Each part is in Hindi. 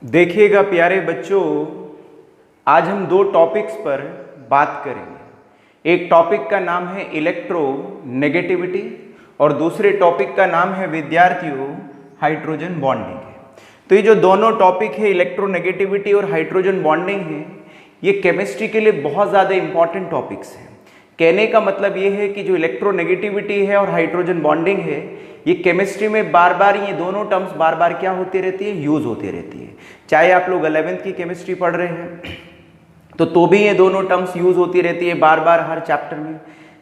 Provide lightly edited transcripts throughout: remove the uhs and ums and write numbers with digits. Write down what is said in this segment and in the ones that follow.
देखिएगा प्यारे बच्चों, आज हम दो टॉपिक्स पर बात करेंगे। एक टॉपिक का नाम है इलेक्ट्रोनेगेटिविटी और दूसरे टॉपिक का नाम है विद्यार्थियों हाइड्रोजन बॉन्डिंग है। तो ये जो दोनों टॉपिक है इलेक्ट्रोनेगेटिविटी और हाइड्रोजन बॉन्डिंग है, ये केमिस्ट्री के लिए बहुत ज़्यादा इंपॉर्टेंट टॉपिक्स हैं। कहने का मतलब ये है कि जो इलेक्ट्रोनेगेटिविटी है और हाइड्रोजन बॉन्डिंग है, ये केमिस्ट्री में बार बार ये दोनों टर्म्स बार बार क्या होती रहती है, यूज होती रहती है। चाहे आप लोग 11th की केमिस्ट्री पढ़ रहे हैं तो भी ये दोनों टर्म्स यूज होती रहती है बार बार हर चैप्टर में।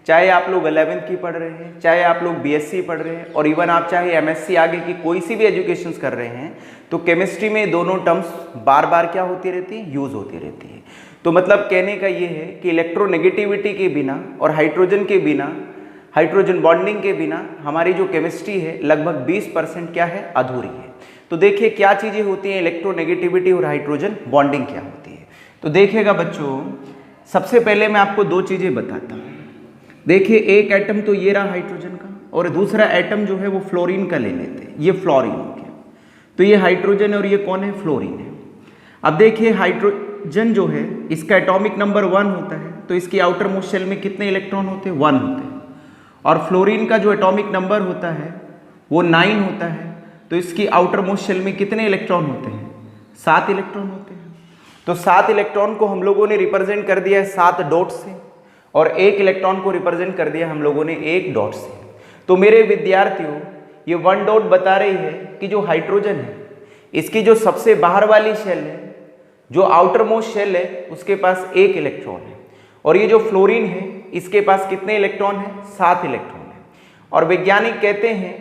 चाहे आप लोग 11th की पढ़ रहे हैं, चाहे आप लोग बीएससी पढ़ रहे हैं और इवन आप चाहे एमएससी आगे की कोई सी भी एजुकेशन कर रहे हैं, तो केमिस्ट्री में दोनों टर्म्स बार बार क्या होती रहती है, यूज होती रहती है। तो मतलब कहने का ये है कि इलेक्ट्रोनेगेटिविटी के बिना और हाइड्रोजन के बिना, हाइड्रोजन बॉन्डिंग के बिना हमारी जो केमिस्ट्री है लगभग 20% क्या है, अधूरी है। तो देखिए क्या चीज़ें होती हैं इलेक्ट्रोनेगेटिविटी और हाइड्रोजन बॉन्डिंग क्या होती है। तो देखिएगा बच्चों, सबसे पहले मैं आपको दो चीज़ें बताता हूँ। देखिए एक एटम तो ये रहा हाइड्रोजन का और दूसरा एटम जो है वो फ्लोरीन का ले लेते हैं। ये फ्लोरीन हो गया, तो ये हाइड्रोजन और ये कौन है, फ्लोरीन है। अब देखिए हाइड्रोजन जो है इसका एटॉमिक नंबर 1 होता है, तो इसकी आउटर मोस्ट शेल में कितने इलेक्ट्रॉन होते हैं, 1 होते हैं। और फ्लोरीन का जो एटॉमिक नंबर होता है वो 9 होता है, तो इसकी आउटर मोस्ट शेल में कितने इलेक्ट्रॉन होते हैं, 7 इलेक्ट्रॉन होते हैं। तो 7 इलेक्ट्रॉन को हम लोगों ने रिप्रेजेंट कर दिया है 7 डॉट से और 1 इलेक्ट्रॉन को रिप्रेजेंट कर दिया हम लोगों ने 1 डॉट से। तो मेरे विद्यार्थियों, ये 1 डॉट बता रही है कि जो हाइड्रोजन है इसकी जो सबसे बाहर वाली शेल है, जो आउटर मोस्ट शेल है, उसके पास 1 इलेक्ट्रॉन है। और ये जो फ्लोरीन है इसके पास कितने इलेक्ट्रॉन है, 7 इलेक्ट्रॉन है। और वैज्ञानिक कहते हैं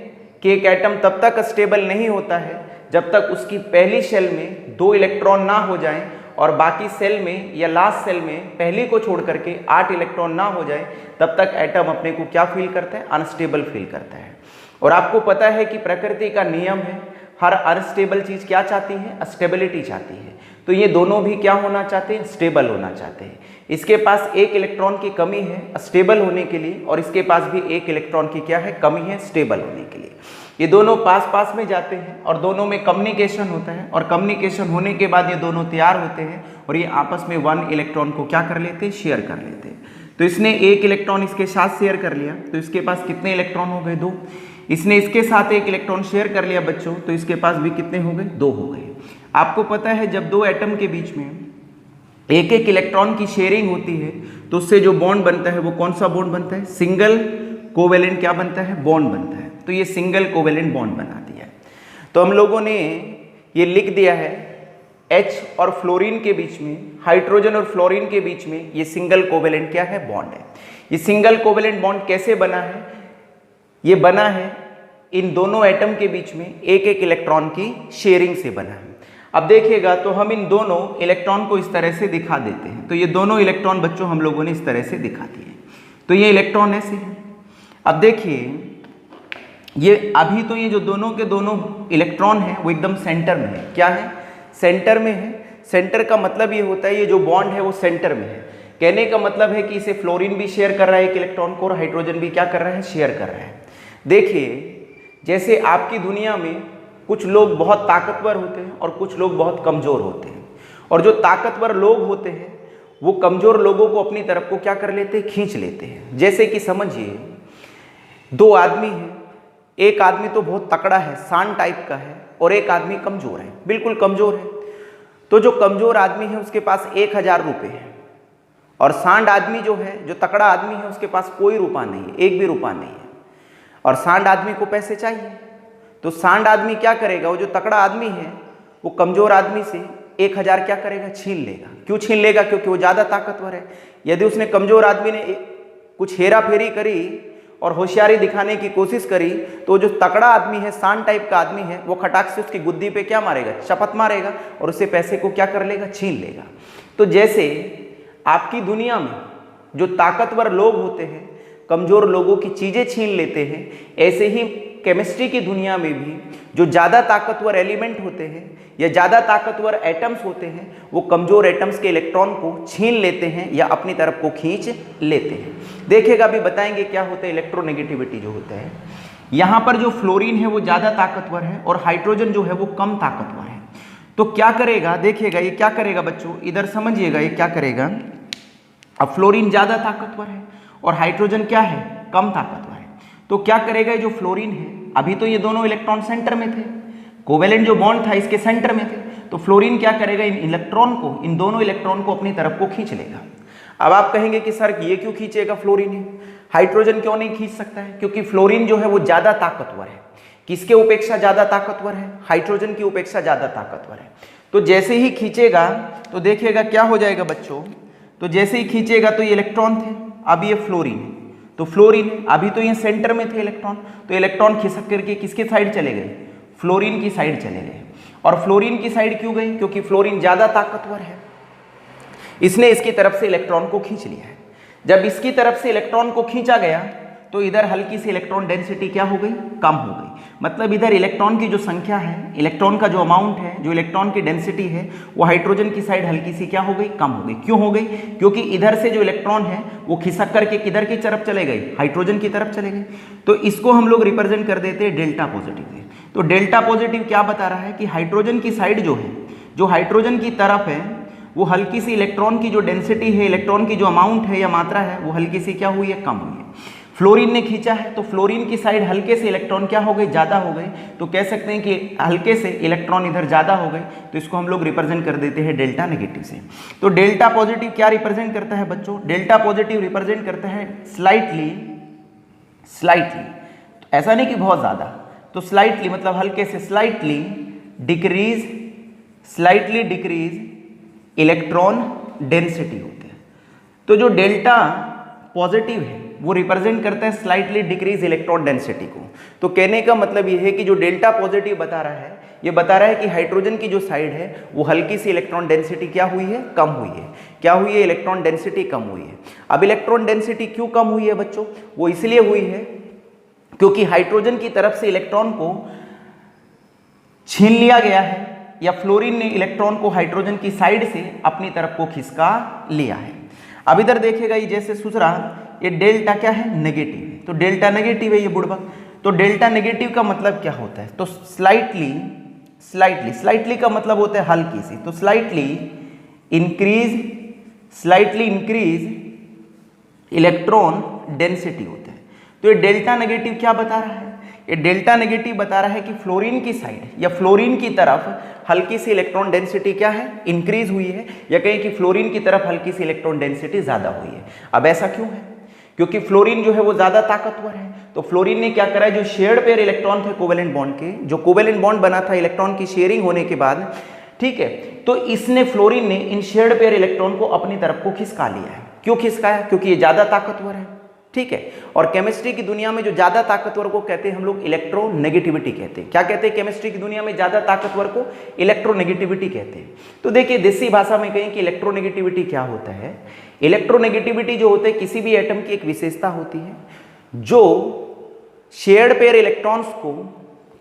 कि एक एटम तब तक स्टेबल नहीं होता है जब तक उसकी पहली शेल में 2 इलेक्ट्रॉन ना हो जाएं और बाकी सेल में या लास्ट सेल में पहली को छोड़ करके 8 इलेक्ट्रॉन ना हो जाए, तब तक एटम अपने को क्या फील करता है, अनस्टेबल फील करता है। और आपको पता है कि प्रकृति का नियम है, हर अनस्टेबल चीज क्या चाहती है, स्टेबिलिटी चाहती है। तो ये दोनों भी क्या होना चाहते हैं, स्टेबल होना चाहते हैं। इसके पास 1 इलेक्ट्रॉन की कमी है स्टेबल होने के लिए और इसके पास भी 1 इलेक्ट्रॉन की क्या है, कमी है स्टेबल होने के लिए। ये दोनों पास पास में जाते हैं और दोनों में कम्युनिकेशन होता है और कम्युनिकेशन होने के बाद ये दोनों तैयार होते हैं और ये आपस में 1 इलेक्ट्रॉन को क्या कर लेते हैं, शेयर कर लेते हैं। तो इसने 1 इलेक्ट्रॉन इसके साथ शेयर कर लिया, तो इसके पास कितने इलेक्ट्रॉन हो गए, 2। इसने इसके साथ 1 इलेक्ट्रॉन शेयर कर लिया बच्चों, तो इसके पास भी कितने हो गए, 2 हो गए। आपको पता है जब 2 एटम के बीच में 1-1 इलेक्ट्रॉन की शेयरिंग होती है तो उससे जो बॉन्ड बनता है वो कौन सा बॉन्ड बनता है, सिंगल कोवेलेंट क्या बनता है, बॉन्ड बनता है। तो ये सिंगल कोवेलेंट बॉन्ड बना दिया है। तो हम लोगों ने ये लिख दिया है H और फ्लोरीन के बीच में, हाइड्रोजन और फ्लोरीन के बीच में ये सिंगल कोवेलेंट क्या है, बॉन्ड है। ये सिंगल कोवेलेंट बॉन्ड कैसे बना है, ये बना है इन दोनों एटम के बीच में 1-1 इलेक्ट्रॉन की शेयरिंग से बना है। अब देखिएगा तो हम इन दोनों इलेक्ट्रॉन को इस तरह से दिखा देते हैं। तो ये दोनों इलेक्ट्रॉन बच्चों हम लोगों ने इस तरह से दिखा दिए। तो ये इलेक्ट्रॉन ऐसे है। अब देखिए ये अभी तो ये जो दोनों के दोनों इलेक्ट्रॉन है वो एकदम सेंटर में है। क्या है, सेंटर में है। सेंटर का मतलब ये होता है ये जो बॉन्ड है वो सेंटर में है। कहने का मतलब है कि इसे फ्लोरीन भी शेयर कर रहा है 1 इलेक्ट्रॉन को और हाइड्रोजन भी क्या कर रहा है, शेयर कर रहा है। देखिए जैसे आपकी दुनिया में कुछ लोग बहुत ताकतवर होते हैं और कुछ लोग बहुत कमज़ोर होते हैं, और जो ताकतवर लोग होते हैं वो कमज़ोर लोगों को अपनी तरफ को क्या कर लेते हैं, खींच लेते हैं। जैसे कि समझिए 2 आदमी हैं, एक आदमी तो बहुत तकड़ा है, शान टाइप का है, और एक आदमी कमज़ोर है, बिल्कुल कमज़ोर है। तो जो कमज़ोर आदमी है उसके पास 1000 रुपये है और सांड आदमी जो है, जो तकड़ा आदमी है, उसके पास कोई रुपया नहीं है, 1 भी रुपया नहीं है। और सांड आदमी को पैसे चाहिए, तो सांड आदमी क्या करेगा, वो जो तकड़ा आदमी है वो कमज़ोर आदमी से 1000 क्या करेगा, छीन लेगा। क्यों छीन लेगा, क्योंकि वो ज़्यादा ताकतवर है। यदि उसने कमज़ोर आदमी ने कुछ हेरा फेरी करी और होशियारी दिखाने की कोशिश करी, तो जो तकड़ा आदमी है, सांड टाइप का आदमी है, वो खटाक से उसकी गुद्दी पे क्या मारेगा, चपत मारेगा और उससे पैसे को क्या कर लेगा, छीन लेगा। तो जैसे आपकी दुनिया में जो ताकतवर लोग होते हैं कमज़ोर लोगों की चीज़ें छीन लेते हैं, ऐसे ही केमिस्ट्री की दुनिया में भी जो ज़्यादा ताकतवर एलिमेंट होते हैं या ज़्यादा ताकतवर एटम्स होते हैं वो कमज़ोर एटम्स के इलेक्ट्रॉन को छीन लेते हैं या अपनी तरफ को खींच लेते हैं। देखिएगा अभी बताएंगे क्या होता है इलेक्ट्रोनेगेटिविटी जो होता है। यहाँ पर जो फ्लोरीन है वो ज़्यादा ताकतवर है और हाइड्रोजन जो है वो कम ताकतवर है। तो क्या करेगा, देखिएगा ये क्या करेगा बच्चों, इधर समझिएगा ये क्या करेगा। अब फ्लोरीन ज़्यादा ताकतवर है और हाइड्रोजन क्या है, कम ताकतवर है। तो क्या करेगा, जो फ्लोरीन है, अभी तो ये दोनों इलेक्ट्रॉन सेंटर में थे, कोवेलेंट जो बॉन्ड था इसके सेंटर में थे, तो फ्लोरीन क्या करेगा, इन इलेक्ट्रॉन को, इन दोनों इलेक्ट्रॉन को अपनी तरफ को खींच लेगा। अब आप कहेंगे कि सर ये क्यों खींचेगा फ्लोरीन, हाइड्रोजन क्यों नहीं खींच सकता है? क्योंकि फ्लोरीन जो है वो ज़्यादा ताकतवर है। किसके उपेक्षा ज़्यादा ताकतवर है? हाइड्रोजन की उपेक्षा ज़्यादा ताकतवर है। तो जैसे ही खींचेगा तो देखिएगा क्या हो जाएगा बच्चों, तो जैसे ही खींचेगा तो ये इलेक्ट्रॉन थे, अब ये फ्लोरीन है, तो फ्लोरीन अभी तो ये सेंटर में थे इलेक्ट्रॉन, तो इलेक्ट्रॉन खिसक करके किसके साइड चले गए, फ्लोरीन की साइड चले गए। और फ्लोरीन की साइड क्यों गए, क्योंकि फ्लोरीन ज़्यादा ताकतवर है, इसने इसकी तरफ से इलेक्ट्रॉन को खींच लिया है। जब इसकी तरफ से इलेक्ट्रॉन को खींचा गया तो इधर हल्की सी इलेक्ट्रॉन डेंसिटी क्या हो गई, कम हो गई। मतलब इधर इलेक्ट्रॉन की जो संख्या है, इलेक्ट्रॉन का जो अमाउंट है, जो इलेक्ट्रॉन की डेंसिटी है, वो हाइड्रोजन की साइड हल्की सी क्या हो गई, कम हो गई। क्यों हो गई, क्योंकि इधर से जो इलेक्ट्रॉन है वो खिसक करके किधर की तरफ चले गए, हाइड्रोजन की तरफ चले गए। तो इसको हम लोग रिप्रेजेंट कर देते हैं डेल्टा पॉजिटिव से। तो डेल्टा पॉजिटिव क्या बता रहा है कि हाइड्रोजन की साइड जो है, जो हाइड्रोजन की तरफ है, वो हल्की सी इलेक्ट्रॉन की जो डेंसिटी है, इलेक्ट्रॉन की जो अमाउंट है या मात्रा है, वो हल्की सी क्या हुई है, कम हुई है। फ्लोरीन ने खींचा है तो फ्लोरीन की साइड हल्के से इलेक्ट्रॉन क्या हो गए, ज़्यादा हो गए। तो कह सकते हैं कि हल्के से इलेक्ट्रॉन इधर ज़्यादा हो गए, तो इसको हम लोग रिप्रेजेंट कर देते हैं डेल्टा नेगेटिव से। तो डेल्टा पॉजिटिव क्या रिप्रेजेंट करता है बच्चों, डेल्टा पॉजिटिव रिप्रेजेंट करता है स्लाइटली, तो ऐसा नहीं कि बहुत ज़्यादा, तो स्लाइटली मतलब हल्के से, स्लाइटली डिक्रीज इलेक्ट्रॉन डेंसिटी होते हैं। तो जो डेल्टा पॉजिटिव है वो रिप्रेजेंट करता है स्लाइटली डिक्रीज इलेक्ट्रॉन डेंसिटी को। तो कहने का मतलब ये है कि जो डेल्टा पॉजिटिव बता रहा है, ये बता रहा है कि हाइड्रोजन की जो साइड है वो हल्की सी इलेक्ट्रॉन डेंसिटी क्या हुई है, कम हुई है। क्या हुई है, इलेक्ट्रॉन डेंसिटी कम हुई है। अब इलेक्ट्रॉन डेंसिटी क्यों कम हुई है बच्चों, वो इसलिए हुई है क्योंकि हाइड्रोजन की तरफ से इलेक्ट्रॉन को छीन लिया गया है, या फ्लोरीन ने इलेक्ट्रॉन को हाइड्रोजन की साइड से अपनी तरफ को खिसका लिया है। अब इधर देखिएगा, ये जैसे सूचना, ये डेल्टा क्या है, नेगेटिव है, तो डेल्टा नेगेटिव है ये बुड़बक। तो डेल्टा नेगेटिव का मतलब क्या होता है, तो स्लाइटली का मतलब होता है हल्की सी, तो स्लाइटली इंक्रीज इलेक्ट्रॉन डेंसिटी होता है। तो ये डेल्टा नेगेटिव क्या बता रहा है, ये डेल्टा नेगेटिव बता रहा है कि फ्लोरीन की साइड या फ्लोरीन की तरफ हल्की सी इलेक्ट्रॉन डेंसिटी क्या है, इंक्रीज हुई है, या कहें कि फ्लोरीन की तरफ हल्की सी इलेक्ट्रॉन डेंसिटी ज्यादा हुई है। अब ऐसा क्यों है, क्योंकि फ्लोरीन जो है वो ज्यादा ताकतवर है। तो फ्लोरीन ने क्या करा है, जो शेयर्ड पेयर इलेक्ट्रॉन थे कोवेलेंट बॉन्ड के, जो कोवेलेंट बॉन्ड बना था इलेक्ट्रॉन की शेयरिंग होने के बाद, ठीक है, तो इसने फ्लोरीन ने इन शेयर्ड पेयर इलेक्ट्रॉन को अपनी तरफ को खिसका लिया है। क्यों खिसकाया, क्योंकि ये ज्यादा ताकतवर है, ठीक है। और केमिस्ट्री की दुनिया में जो ज्यादा ताकतवर को कहते हैं हम लोग इलेक्ट्रोनेगेटिविटी कहते हैं। क्या कहते हैं, केमिस्ट्री की दुनिया में ज्यादा ताकतवर को इलेक्ट्रोनेगेटिविटी कहते हैं। तो देखिए देसी भाषा में कहें कि इलेक्ट्रोनेगेटिविटी क्या होता है, इलेक्ट्रोनेगेटिविटी जो होता है किसी भी एटम की एक विशेषता होती है जो शेयर्ड पेयर इलेक्ट्रॉन्स को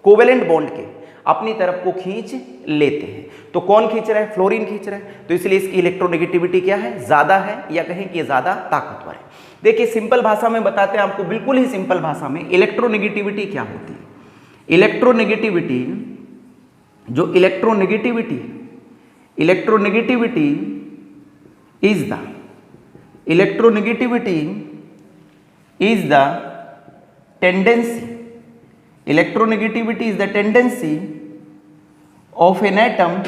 कोवेलेंट बॉन्ड के अपनी तरफ को खींच लेते हैं। तो कौन खींच रहा है, फ्लोरीन खींच रहा है, तो इसलिए इसकी इलेक्ट्रोनेगेटिविटी क्या है, ज्यादा है, या कहें कि ज्यादा ताकतवर है। देखिए सिंपल भाषा में बताते हैं आपको, बिल्कुल ही सिंपल भाषा में इलेक्ट्रोनेगेटिविटी क्या होती है। Electronegativity is the tendency of an atom,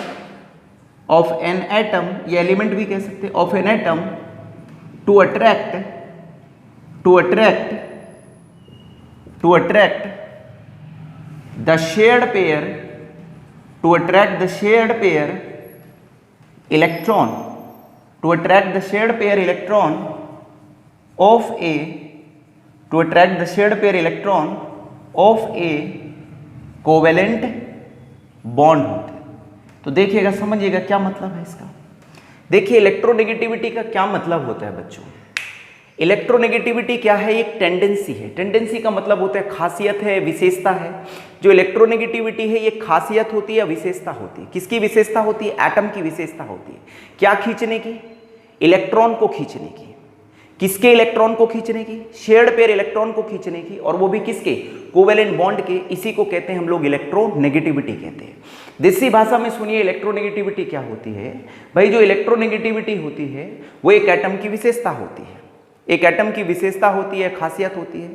ये एलिमेंट भी कह सकते हैं, of an atom to attract the shared pair electron of a covalent bond होते हैं। तो देखिएगा, समझिएगा क्या मतलब है इसका। देखिए इलेक्ट्रोनेगेटिविटी का क्या मतलब होता है बच्चों। इलेक्ट्रोनेगेटिविटी क्या है, एक टेंडेंसी है। टेंडेंसी का मतलब होता है खासियत है, विशेषता है। जो इलेक्ट्रोनेगेटिविटी है ये खासियत होती है या विशेषता होती है। किसकी विशेषता होती है, एटम की विशेषता होती है। क्या खींचने की, इलेक्ट्रॉन को खींचने की। किसके इलेक्ट्रॉन को खींचने की, शेयर्ड पेयर इलेक्ट्रॉन को खींचने की, और वो भी किसके, कोवेलेंट बॉन्ड के, इसी को कहते हैं हम लोग इलेक्ट्रोनेगेटिविटी कहते हैं। देसी भाषा में सुनिए इलेक्ट्रोनेगेटिविटी क्या होती है। भाई जो इलेक्ट्रोनेगेटिविटी होती है वो एक एटम की विशेषता होती है, एक एटम की विशेषता होती है, खासियत होती है,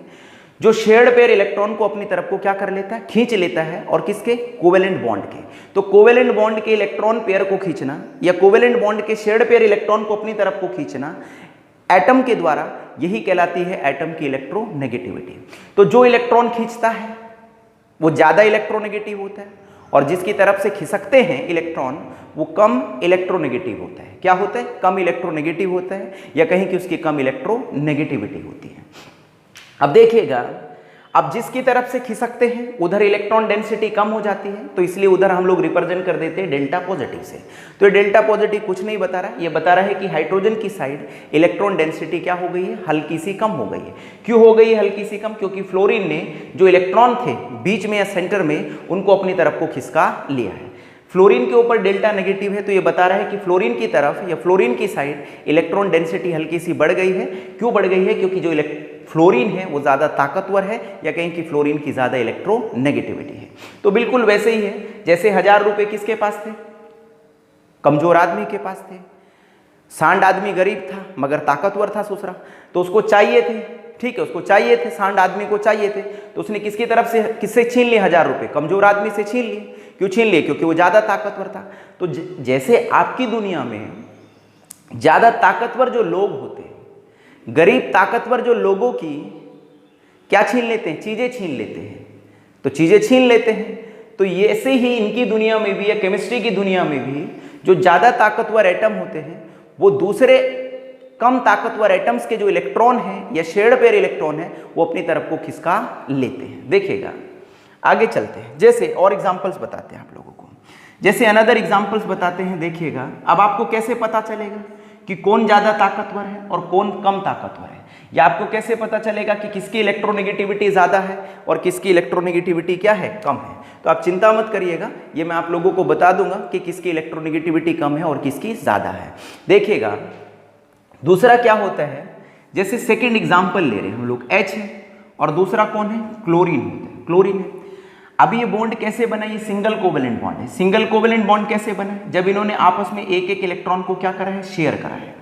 जो शेयर्ड पेयर इलेक्ट्रॉन को अपनी तरफ को क्या कर लेता है, खींच लेता है। और किसके, कोवेलेंट बॉन्ड के। तो कोवेलेंट बॉन्ड के इलेक्ट्रॉन पेयर को खींचना या कोवेलेंट बॉन्ड के शेयर्ड पेयर इलेक्ट्रॉन को अपनी तरफ को खींचना एटम के द्वारा, यही कहलाती है एटम की इलेक्ट्रोनेगेटिविटी। तो जो इलेक्ट्रॉन खींचता है वो ज्यादा इलेक्ट्रोनेगेटिव होता है, और जिसकी तरफ से खिसकते हैं इलेक्ट्रॉन वो कम इलेक्ट्रोनेगेटिव होता है। क्या होता है, कम इलेक्ट्रोनेगेटिव होता है, या कहीं कि उसकी कम इलेक्ट्रोनेगेटिविटी होती है। अब देखिएगा, अब जिसकी तरफ से खिसकते हैं उधर इलेक्ट्रॉन डेंसिटी कम हो जाती है, तो इसलिए उधर हम लोग रिप्रेजेंट कर देते हैं डेल्टा पॉजिटिव से। तो ये डेल्टा पॉजिटिव कुछ नहीं बता रहा, ये बता रहा है कि हाइड्रोजन की साइड इलेक्ट्रॉन डेंसिटी क्या हो गई है, हल्की सी कम हो गई है। क्यों हो गई है हल्की सी कम, क्योंकि फ्लोरीन ने जो इलेक्ट्रॉन थे बीच में या सेंटर में उनको अपनी तरफ को खिसका लिया है। फ्लोरीन के ऊपर डेल्टा नेगेटिव है, तो ये बता रहा है कि फ्लोरीन की तरफ या फ्लोरीन की साइड इलेक्ट्रॉन डेंसिटी हल्की सी बढ़ गई है। क्यों बढ़ गई है, क्योंकि जो फ्लोरीन है वो ज़्यादा ताकतवर है, या कहीं कि फ्लोरीन की ज़्यादा इलेक्ट्रोनेगेटिविटी है। तो बिल्कुल वैसे ही है जैसे 1000 रुपये किसके पास थे, कमजोर आदमी के पास थे। सांड आदमी गरीब था मगर ताकतवर था ससुरा, तो उसको चाहिए थे, ठीक है, उसको चाहिए थे, सांड आदमी को चाहिए थे, तो उसने किसकी तरफ से, किससे छीन लिए 1000 रुपये, कमजोर आदमी से छीन लिए। क्यों छीन लिए, क्योंकि वो ज़्यादा ताकतवर था। तो जैसे आपकी दुनिया में ज़्यादा ताकतवर जो लोग होते हैं, गरीब ताकतवर जो लोगों की क्या छीन लेते हैं, चीज़ें छीन लेते हैं, तो चीज़ें छीन लेते हैं। तो ये ऐसे ही इनकी दुनिया में भी या केमिस्ट्री की दुनिया में भी जो ज़्यादा ताकतवर एटम होते हैं वो दूसरे कम ताकतवर एटम्स के जो इलेक्ट्रॉन हैं या शेयर्ड पेयर इलेक्ट्रॉन है वो अपनी तरफ को खिसका लेते हैं। देखिएगा आगे चलते हैं, जैसे और एग्जाम्पल्स बताते हैं आप लोगों को, जैसे अनदर एग्जाम्पल्स बताते हैं। देखिएगा अब आपको कैसे पता चलेगा कि कौन ज़्यादा ताकतवर है और कौन कम ताकतवर है, या आपको कैसे पता चलेगा कि किसकी इलेक्ट्रोनेगेटिविटी ज़्यादा है और किसकी इलेक्ट्रोनेगेटिविटी क्या है, कम है। तो आप चिंता मत करिएगा, ये मैं आप लोगों को बता दूंगा कि किसकी इलेक्ट्रोनेगेटिविटी कम है और किसकी ज़्यादा है। देखिएगा दूसरा क्या होता है, जैसे सेकेंड एग्जाम्पल ले रहे हैं हम लोग, H है और दूसरा कौन है, क्लोरीन होता है, क्लोरीन है। अब ये बॉन्ड कैसे बना, ये सिंगल कोवेलेंट बॉन्ड है। सिंगल कोवेलेंट बॉन्ड कैसे बना, जब इन्होंने आपस में एक एक इलेक्ट्रॉन को क्या करा है, शेयर करा है।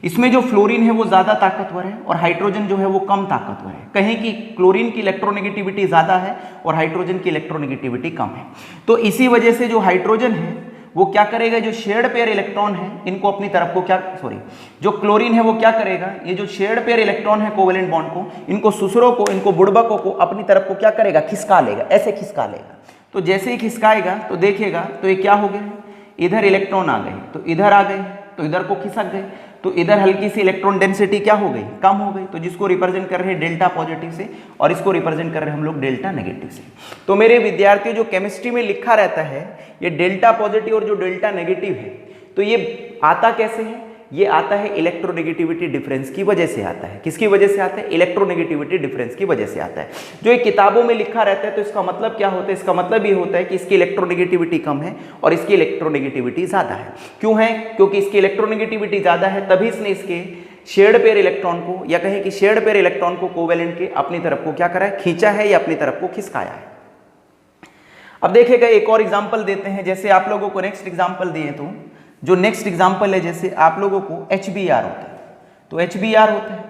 इसमें जो फ्लोरीन है वो ज़्यादा ताकतवर है और हाइड्रोजन जो है वो कम ताकतवर है। कहें कि क्लोरीन की इलेक्ट्रोनेगेटिविटी ज़्यादा है और हाइड्रोजन की इलेक्ट्रोनेगेटिविटी कम है। तो इसी वजह से जो हाइड्रोजन है वो क्या करेगा, जो शेयर्ड पेयर इलेक्ट्रॉन है इनको अपनी तरफ को क्या, जो क्लोरीन है वो क्या करेगा, ये जो शेयर्ड पेयर इलेक्ट्रॉन है कोवेलेंट बॉन्ड को, इनको सुसरों को, इनको बुड़बकों को अपनी तरफ को क्या करेगा, खिसका लेगा, ऐसे खिसका लेगा। तो जैसे ही खिसकाएगा तो देखिएगा तो ये क्या हो गया, इधर इलेक्ट्रॉन आ गए तो इधर आ गए, तो इधर को खिसक गए, तो इधर हल्की सी इलेक्ट्रॉन डेंसिटी क्या हो गई, कम हो गई। तो जिसको रिप्रेजेंट कर रहे हैं डेल्टा पॉजिटिव से और इसको रिप्रेजेंट कर रहे हैं हम लोग डेल्टा नेगेटिव से। तो मेरे विद्यार्थियों जो केमिस्ट्री में लिखा रहता है ये डेल्टा पॉजिटिव और जो डेल्टा नेगेटिव है, तो ये आता कैसे है, ये आता है इलेक्ट्रोनेगेटिविटी डिफरेंस की वजह से आता है। किसकी वजह से आता है, इलेक्ट्रोनेगेटिविटी डिफरेंस की वजह से आता है। जो ये किताबों में लिखा रहता है तो इसका मतलब क्या होता है, इसका मतलब ये होता है कि इसकी इलेक्ट्रोनेगेटिविटी कम है और इसकी इलेक्ट्रोनेगेटिविटी ज़्यादा है। क्यों है, क्योंकि इसकी इलेक्ट्रोनेगेटिविटी ज़्यादा है तभी इसने इसके शेयर्ड पेयर इलेक्ट्रॉन को, या कहें कि शेयर्ड पेयर इलेक्ट्रॉन को कोवेलेंट के अपनी तरफ को क्या करा है, खींचा है या अपनी तरफ को खिसकाया है। अब देखिएगा एक और एग्जाम्पल देते हैं, जैसे आप लोगों को नेक्स्ट एग्जाम्पल दिए तो जो नेक्स्ट एग्जाम्पल है, जैसे आप लोगों को HBr होता है, तो HBr होता है।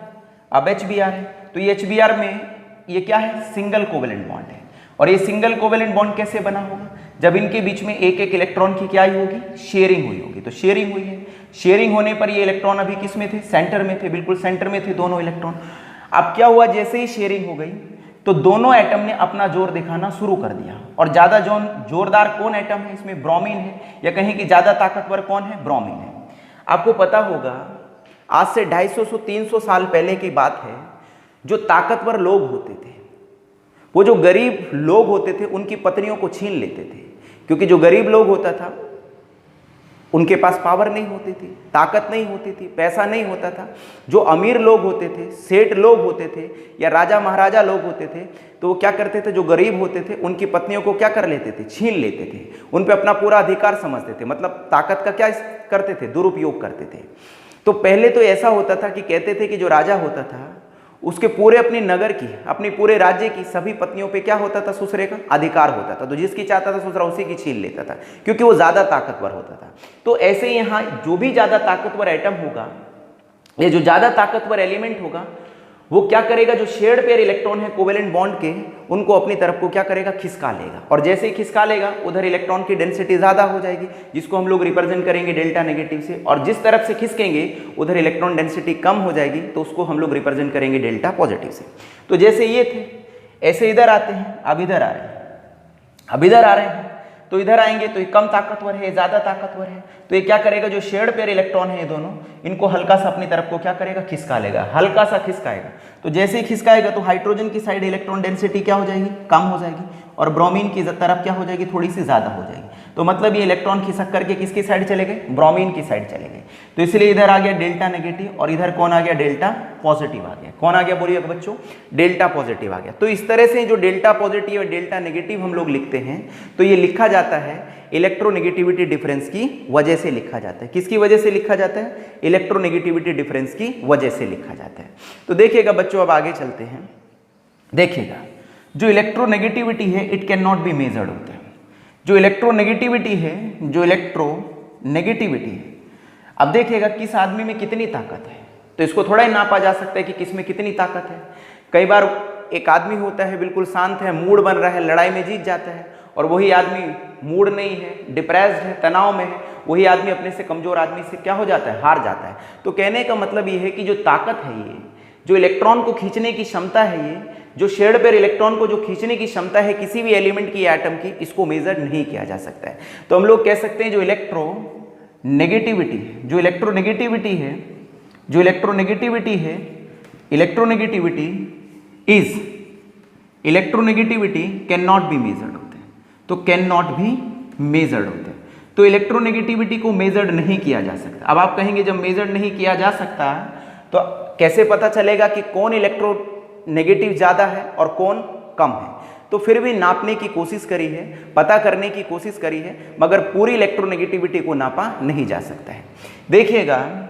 अब HBr है तो ये HBr में ये क्या है, सिंगल कोवेलेंट बॉन्ड है। और ये सिंगल कोवेलेंट बॉन्ड कैसे बना होगा, जब इनके बीच में एक एक इलेक्ट्रॉन की क्या होगी, शेयरिंग हुई होगी। तो शेयरिंग हुई है, शेयरिंग होने पर ये इलेक्ट्रॉन अभी किस में थे, सेंटर में थे, बिल्कुल सेंटर में थे दोनों इलेक्ट्रॉन। अब क्या हुआ, जैसे ही शेयरिंग हो गई तो दोनों एटम ने अपना जोर दिखाना शुरू कर दिया। और ज़्यादा जोरदार कौन एटम है, इसमें ब्रोमीन है, या कहें कि ज़्यादा ताकतवर कौन है, ब्रोमीन है। आपको पता होगा आज से 250-300 साल पहले की बात है, जो ताकतवर लोग होते थे वो जो गरीब लोग होते थे उनकी पत्नियों को छीन लेते थे, क्योंकि जो गरीब लोग होता था उनके पास पावर नहीं होती थी, ताकत नहीं होती थी, पैसा नहीं होता था। जो अमीर लोग होते थे, सेठ लोग होते थे या राजा महाराजा लोग होते थे, तो वो क्या करते थे, जो गरीब होते थे उनकी पत्नियों को क्या कर लेते थे, छीन लेते थे, उन पे अपना पूरा अधिकार समझते थे, मतलब ताकत का क्या करते थे, दुरुपयोग करते थे। तो पहले तो ऐसा होता था कि कहते थे कि जो राजा होता था उसके पूरे अपने नगर की, अपने पूरे राज्य की सभी पत्नियों पे क्या होता था, ससुरे का अधिकार होता था। तो जिसकी चाहता था ससुरा उसी की छीन लेता था, क्योंकि वो ज्यादा ताकतवर होता था। तो ऐसे ही यहाँ जो भी ज्यादा ताकतवर एटम होगा, ये जो ज्यादा ताकतवर एलिमेंट होगा, वो क्या करेगा, जो शेयर्ड पेयर इलेक्ट्रॉन है कोवेलेंट बॉन्ड के, उनको अपनी तरफ को क्या करेगा, खिसका लेगा। और जैसे ही खिसका लेगा उधर इलेक्ट्रॉन की डेंसिटी ज्यादा हो जाएगी, जिसको हम लोग रिप्रेजेंट करेंगे डेल्टा नेगेटिव से। और जिस तरफ से खिसकेंगे उधर इलेक्ट्रॉन डेंसिटी कम हो जाएगी, तो उसको हम लोग रिप्रेजेंट करेंगे डेल्टा पॉजिटिव से। तो जैसे ये थे, ऐसे इधर आते हैं, अब इधर आ रहे हैं, अब इधर आ रहे हैं, तो इधर आएंगे तो ये कम ताकतवर है, ज्यादा ताकतवर है। तो ये क्या करेगा, जो शेयर्ड पेयर इलेक्ट्रॉन है ये दोनों, इनको हल्का सा अपनी तरफ को क्या करेगा, खिसका लेगा, हल्का सा खिसकाएगा। तो जैसे ही खिसकाएगा तो हाइड्रोजन की साइड इलेक्ट्रॉन डेंसिटी क्या हो जाएगी, कम हो जाएगी, और ब्रोमीन की तरफ क्या हो जाएगी, थोड़ी सी ज्यादा हो जाएगी। तो मतलब ये इलेक्ट्रॉन खिसक करके किसकी साइड चले गए, ब्रोमीन की साइड चले गए। तो इसलिए इधर आ गया डेल्टा नेगेटिव, और इधर कौन आ गया, डेल्टा पॉजिटिव आ गया। कौन आ गया बोलिएगा बच्चों, डेल्टा पॉजिटिव आ गया। तो इस तरह से जो डेल्टा पॉजिटिव और डेल्टा नेगेटिव हम लोग लिखते हैं, तो ये लिखा जाता है इलेक्ट्रोनेगेटिविटी डिफरेंस की वजह से लिखा जाता है। किसकी वजह से लिखा जाता है, इलेक्ट्रोनेगेटिविटी डिफरेंस की वजह से लिखा जाता है। तो देखिएगा बच्चों, अब आगे चलते हैं। देखिएगा, जो इलेक्ट्रोनेगेटिविटी है it can not be measured होता है। जो इलेक्ट्रोनेगेटिविटी है, जो इलेक्ट्रोनेगेटिविटी है, अब देखिएगा किस आदमी में कितनी ताकत है, तो इसको थोड़ा ही नापा जा सकता है कि किस में कितनी ताकत है। कई बार एक आदमी होता है बिल्कुल शांत है, मूड बन रहा है, लड़ाई में जीत जाता है, और वही आदमी मूड नहीं है, डिप्रेस्ड है, तनाव में है, वही आदमी अपने से कमजोर आदमी से क्या हो जाता है, हार जाता है। तो कहने का मतलब ये है कि जो ताकत है, ये जो इलेक्ट्रॉन को खींचने की क्षमता है, ये जो शेयर्ड पेयर इलेक्ट्रॉन को जो खींचने की क्षमता है किसी भी एलिमेंट की, एटम की, इसको मेजर नहीं किया जा सकता है। तो हम लोग कह सकते हैं जो इलेक्ट्रोनेगेटिविटी है, जो इलेक्ट्रोनेगेटिविटी है, जो इलेक्ट्रोनेगेटिविटी है, electronegativity can not be measured होते हैं। तो कैन नॉट भी मेजर्ड होते हैं। तो इलेक्ट्रोनेगेटिविटी को मेजर्ड नहीं किया जा सकता। अब आप कहेंगे जब मेजर्ड नहीं किया जा सकता तो कैसे पता चलेगा कि कौन इलेक्ट्रोनेगेटिव ज़्यादा है और कौन कम है। तो फिर भी नापने की कोशिश करी है, पता करने की कोशिश करी है, मगर पूरी इलेक्ट्रोनेगेटिविटी को नापा नहीं जा सकता है। देखिएगा,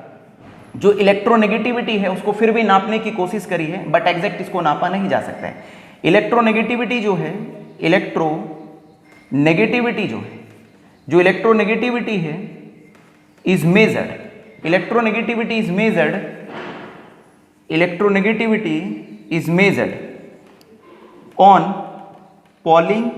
जो इलेक्ट्रोनेगेटिविटी है उसको फिर भी नापने की कोशिश करी है, बट एग्जैक्ट इसको नापा नहीं जा सकता है। इलेक्ट्रोनेगेटिविटी जो है, इलेक्ट्रोनेगेटिविटी जो इलेक्ट्रोनेगेटिविटी है is measured, electronegativity is measured, electronegativity is measured on polling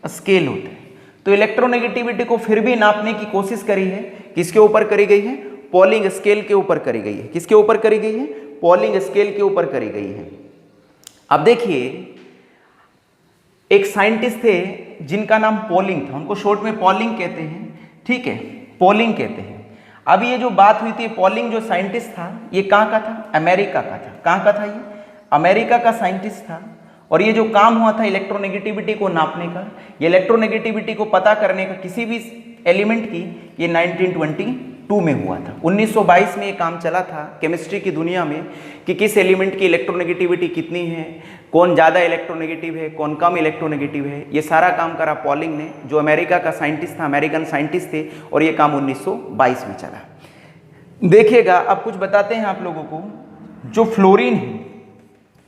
scale होते हैं। तो इलेक्ट्रोनेगेटिविटी को फिर भी नापने की कोशिश करी है, किसके ऊपर करी गई है, पॉलिंग स्केल के ऊपर करी गई है। किसके ऊपर करी गई है, पॉलिंग स्केल के ऊपर करी गई है। अब देखिए, एक साइंटिस्ट थे जिनका नाम पॉलिंग था, उनको शॉर्ट में पॉलिंग कहते हैं, ठीक है, पॉलिंग कहते हैं। अब ये जो बात हुई थी, पॉलिंग जो साइंटिस्ट था ये कहाँ का था, अमेरिका का था। कहाँ का था ये, अमेरिका का साइंटिस्ट था। और ये जो काम हुआ था इलेक्ट्रोनेगेटिविटी को नापने का, ये इलेक्ट्रोनेगेटिविटी को पता करने का किसी भी एलिमेंट की, ये 1922 में हुआ था। 1922 में ये काम चला था केमिस्ट्री की दुनिया में कि किस एलिमेंट की इलेक्ट्रोनेगेटिविटी कितनी है, कौन ज़्यादा इलेक्ट्रोनेगेटिव है, कौन कम इलेक्ट्रोनेगेटिव है। ये सारा काम करा पॉलिंग ने, जो अमेरिका का साइंटिस्ट था, अमेरिकन साइंटिस्ट थे, और ये काम 1922 में चला। देखिएगा, अब कुछ बताते हैं आप लोगों को।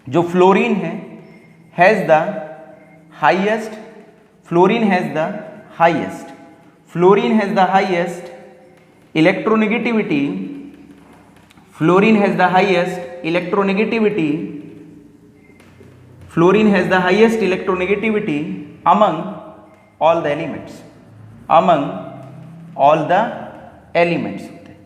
जो फ्लोरीन है has the highest, fluorine has the highest electronegativity, fluorine has the highest electronegativity among all the elements होते हैं।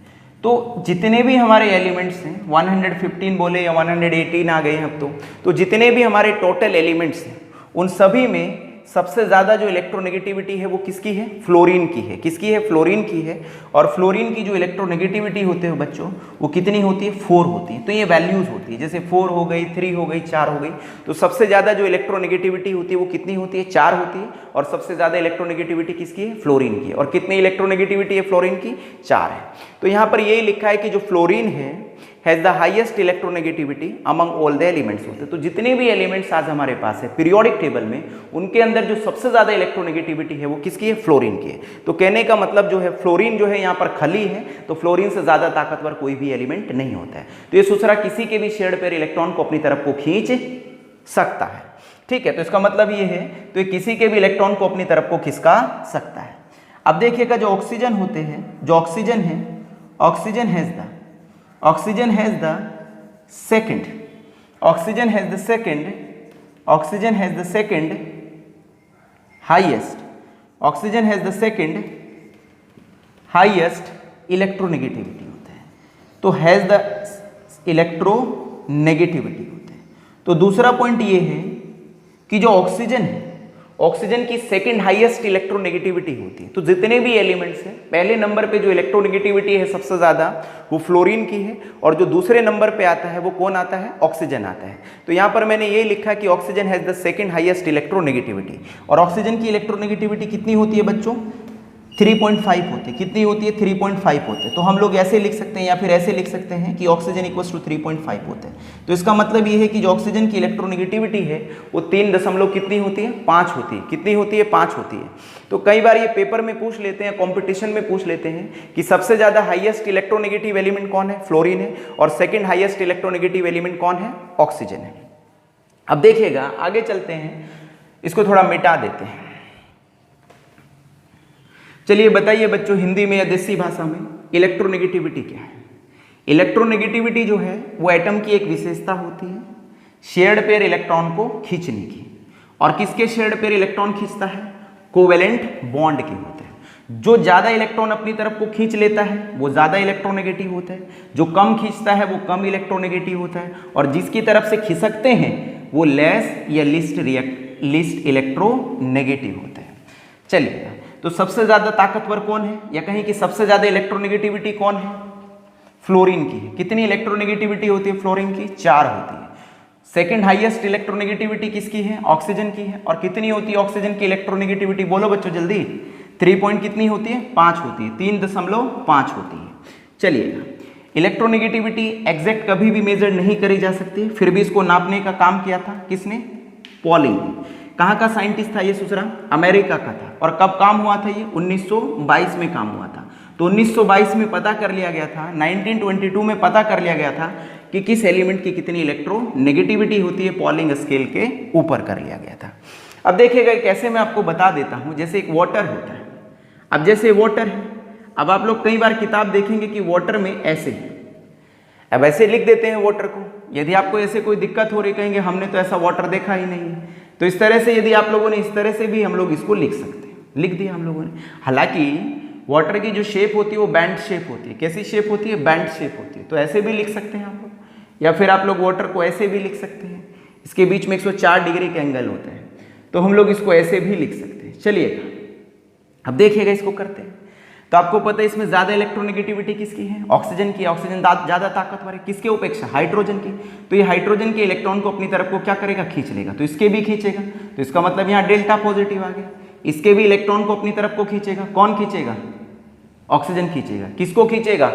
तो जितने भी हमारे एलिमेंट्स हैं, 115 बोले या 118 आ गए हैं अब तो जितने भी हमारे टोटल एलिमेंट्स हैं, उन सभी में सबसे ज़्यादा जो इलेक्ट्रोनेगेटिविटी है वो किसकी है, फ्लोरीन की है। किसकी है, फ्लोरीन की है। और फ्लोरीन की जो इलेक्ट्रोनेगेटिविटी होते हैं बच्चों, वो कितनी होती है, 4 होती है। तो ये वैल्यूज होती है, जैसे 4 हो गई, 3 हो गई, 4 हो गई। तो सबसे ज़्यादा जो इलेक्ट्रोनेगेटिविटी होती है वो कितनी होती है, 4 होती है। और सबसे ज़्यादा इलेक्ट्रोनेगेटिविटी किसकी है, फ्लोरीन की है। और कितनी इलेक्ट्रोनेगेटिविटी है फ्लोरीन की, 4 है। तो यहाँ पर यही लिखा है कि जो फ्लोरीन है has the highest electronegativity among all the elements होते हैं। तो जितने भी एलिमेंट्स आज हमारे पास है पीरियोडिक टेबल में, उनके अंदर जो सबसे ज्यादा इलेक्ट्रोनेगेटिविटी है वो किसकी है? फ्लोरीन की है। तो कहने का मतलब जो है फ्लोरीन जो है यहाँ पर खली है, तो फ्लोरीन से ज्यादा ताकतवर कोई भी एलिमेंट नहीं होता है। तो ये सूचना किसी के भी शेयर्ड पेयर इलेक्ट्रॉन को अपनी तरफ को खींच सकता है। ठीक है, तो इसका मतलब ये है, तो ये किसी के भी इलेक्ट्रॉन को अपनी तरफ को खिसका सकता है। अब देखिएगा जो ऑक्सीजन होते हैं, जो ऑक्सीजन है, oxygen has the second highest electronegativity होता है। तो हैज द इलेक्ट्रोनेगेटिविटी होते हैं। तो दूसरा पॉइंट ये है कि जो ऑक्सीजन है, ऑक्सीजन की सेकंड हाईएस्ट इलेक्ट्रोनेगेटिविटी होती है। तो जितने भी एलिमेंट्स हैं, पहले नंबर पे जो इलेक्ट्रोनेगेटिविटी है सबसे ज्यादा वो फ्लोरीन की है, और जो दूसरे नंबर पे आता है वो कौन आता है? ऑक्सीजन आता है। तो यहाँ पर मैंने ये लिखा कि oxygen has the second highest electronegativity. और ऑक्सीजन की इलेक्ट्रोनेगेटिविटी कितनी होती है बच्चों? 3.5 होती है। कितनी होती है? 3.5 होते हैं। तो हम लोग ऐसे लिख सकते हैं या फिर ऐसे लिख सकते हैं कि ऑक्सीजन इक्वल्स टू 3.5 होते हैं। तो इसका मतलब ये है कि जो ऑक्सीजन की इलेक्ट्रोनेगेटिविटी है वो 3 दशमलव कितनी होती है? 5 होती है। कितनी होती है? 5 होती है। तो कई बार ये पेपर में पूछ लेते हैं, कॉम्पिटिशन में पूछ लेते हैं कि सबसे ज्यादा हाईएस्ट इलेक्ट्रोनेगेटिव एलिमेंट कौन है? फ्लोरीन है। और सेकेंड हाईएस्ट इलेक्ट्रोनेगेटिव एलिमेंट कौन है? ऑक्सीजन है। अब देखिएगा आगे चलते हैं, इसको थोड़ा मिटा देते हैं। चलिए बताइए बच्चों, हिंदी में या देसी भाषा में इलेक्ट्रोनेगेटिविटी क्या है? इलेक्ट्रोनेगेटिविटी जो है वो एटम की एक विशेषता होती है शेयर्ड पेयर इलेक्ट्रॉन को खींचने की। और किसके शेयर्ड पेयर इलेक्ट्रॉन खींचता है? कोवेलेंट बॉन्ड के होते हैं। जो ज्यादा इलेक्ट्रॉन अपनी तरफ को खींच लेता है वो ज्यादा इलेक्ट्रोनेगेटिव होता है, जो कम खींचता है वो कम इलेक्ट्रोनेगेटिव होता है, और जिसकी तरफ से खिसकते हैं वो लेस या लिस्ट इलेक्ट्रोनेगेटिव होता है। चलिए, तो सबसे ज्यादा ताकतवर कौन है, या कहीं कि सबसे ज्यादा इलेक्ट्रोनेगेटिविटी कौन है? फ्लोरीन की है। कितनी इलेक्ट्रोनेगेटिविटी होती है फ्लोरीन की? 4 होती है। सेकंड हाईएस्ट इलेक्ट्रोनेगेटिविटी किसकी है? ऑक्सीजन की है। और कितनी होती है ऑक्सीजन की इलेक्ट्रोनेगेटिविटी? बोलो बच्चों जल्दी। 3 पॉइंट कितनी होती है? 5 होती है। 3.5 होती है। चलिए, इलेक्ट्रोनेगेटिविटी एग्जैक्ट कभी भी मेजर नहीं करी जा सकती, फिर भी इसको नापने का काम किया था किसने? पॉलिंग ने। कहाँ का साइंटिस्ट था ये सूचना? अमेरिका का था। और कब काम हुआ था ये? 1922 में काम हुआ था। तो 1922 में पता कर लिया गया था, 1922 में पता कर लिया गया था कि किस एलिमेंट की कितनी इलेक्ट्रोनेगेटिविटी होती है, पॉलिंग स्केल के ऊपर कर लिया गया था। अब देखिएगा कैसे मैं आपको बता देता हूँ। जैसे एक वाटर होता है, अब जैसे वाटर है, अब आप लोग कई बार किताब देखेंगे कि वाटर में ऐसे, अब ऐसे लिख देते हैं वाटर को। यदि आपको ऐसे कोई दिक्कत हो रही, कहेंगे हमने तो ऐसा वाटर देखा ही नहीं। तो इस तरह से यदि आप लोगों ने, इस तरह से भी हम लोग इसको लिख सकते हैं, लिख दिया हम लोगों ने। हालांकि वाटर की जो शेप होती है वो बैंड शेप होती है। कैसी शेप होती है? बैंड शेप होती है। तो ऐसे भी लिख सकते हैं आप लोग, या फिर आप लोग वाटर को ऐसे भी लिख सकते हैं। इसके बीच में 104 डिग्री के एंगल होते हैं, तो हम लोग इसको ऐसे भी लिख सकते हैं। चलिए अब देखिएगा इसको करते हैं। तो आपको पता है इसमें ज्यादा इलेक्ट्रोनेगेटिविटी किसकी है? ऑक्सीजन की। ऑक्सीजन ज्यादा ताकतवर है किसके अपेक्षा? हाइड्रोजन की। तो ये हाइड्रोजन के इलेक्ट्रॉन को अपनी तरफ को क्या करेगा? खींच लेगा। तो इसके भी खींचेगा, तो इसका मतलब यहाँ डेल्टा पॉजिटिव आ गया। इसके भी इलेक्ट्रॉन को अपनी तरफ को खींचेगा। कौन खींचेगा? ऑक्सीजन खींचेगा। किसको खींचेगा?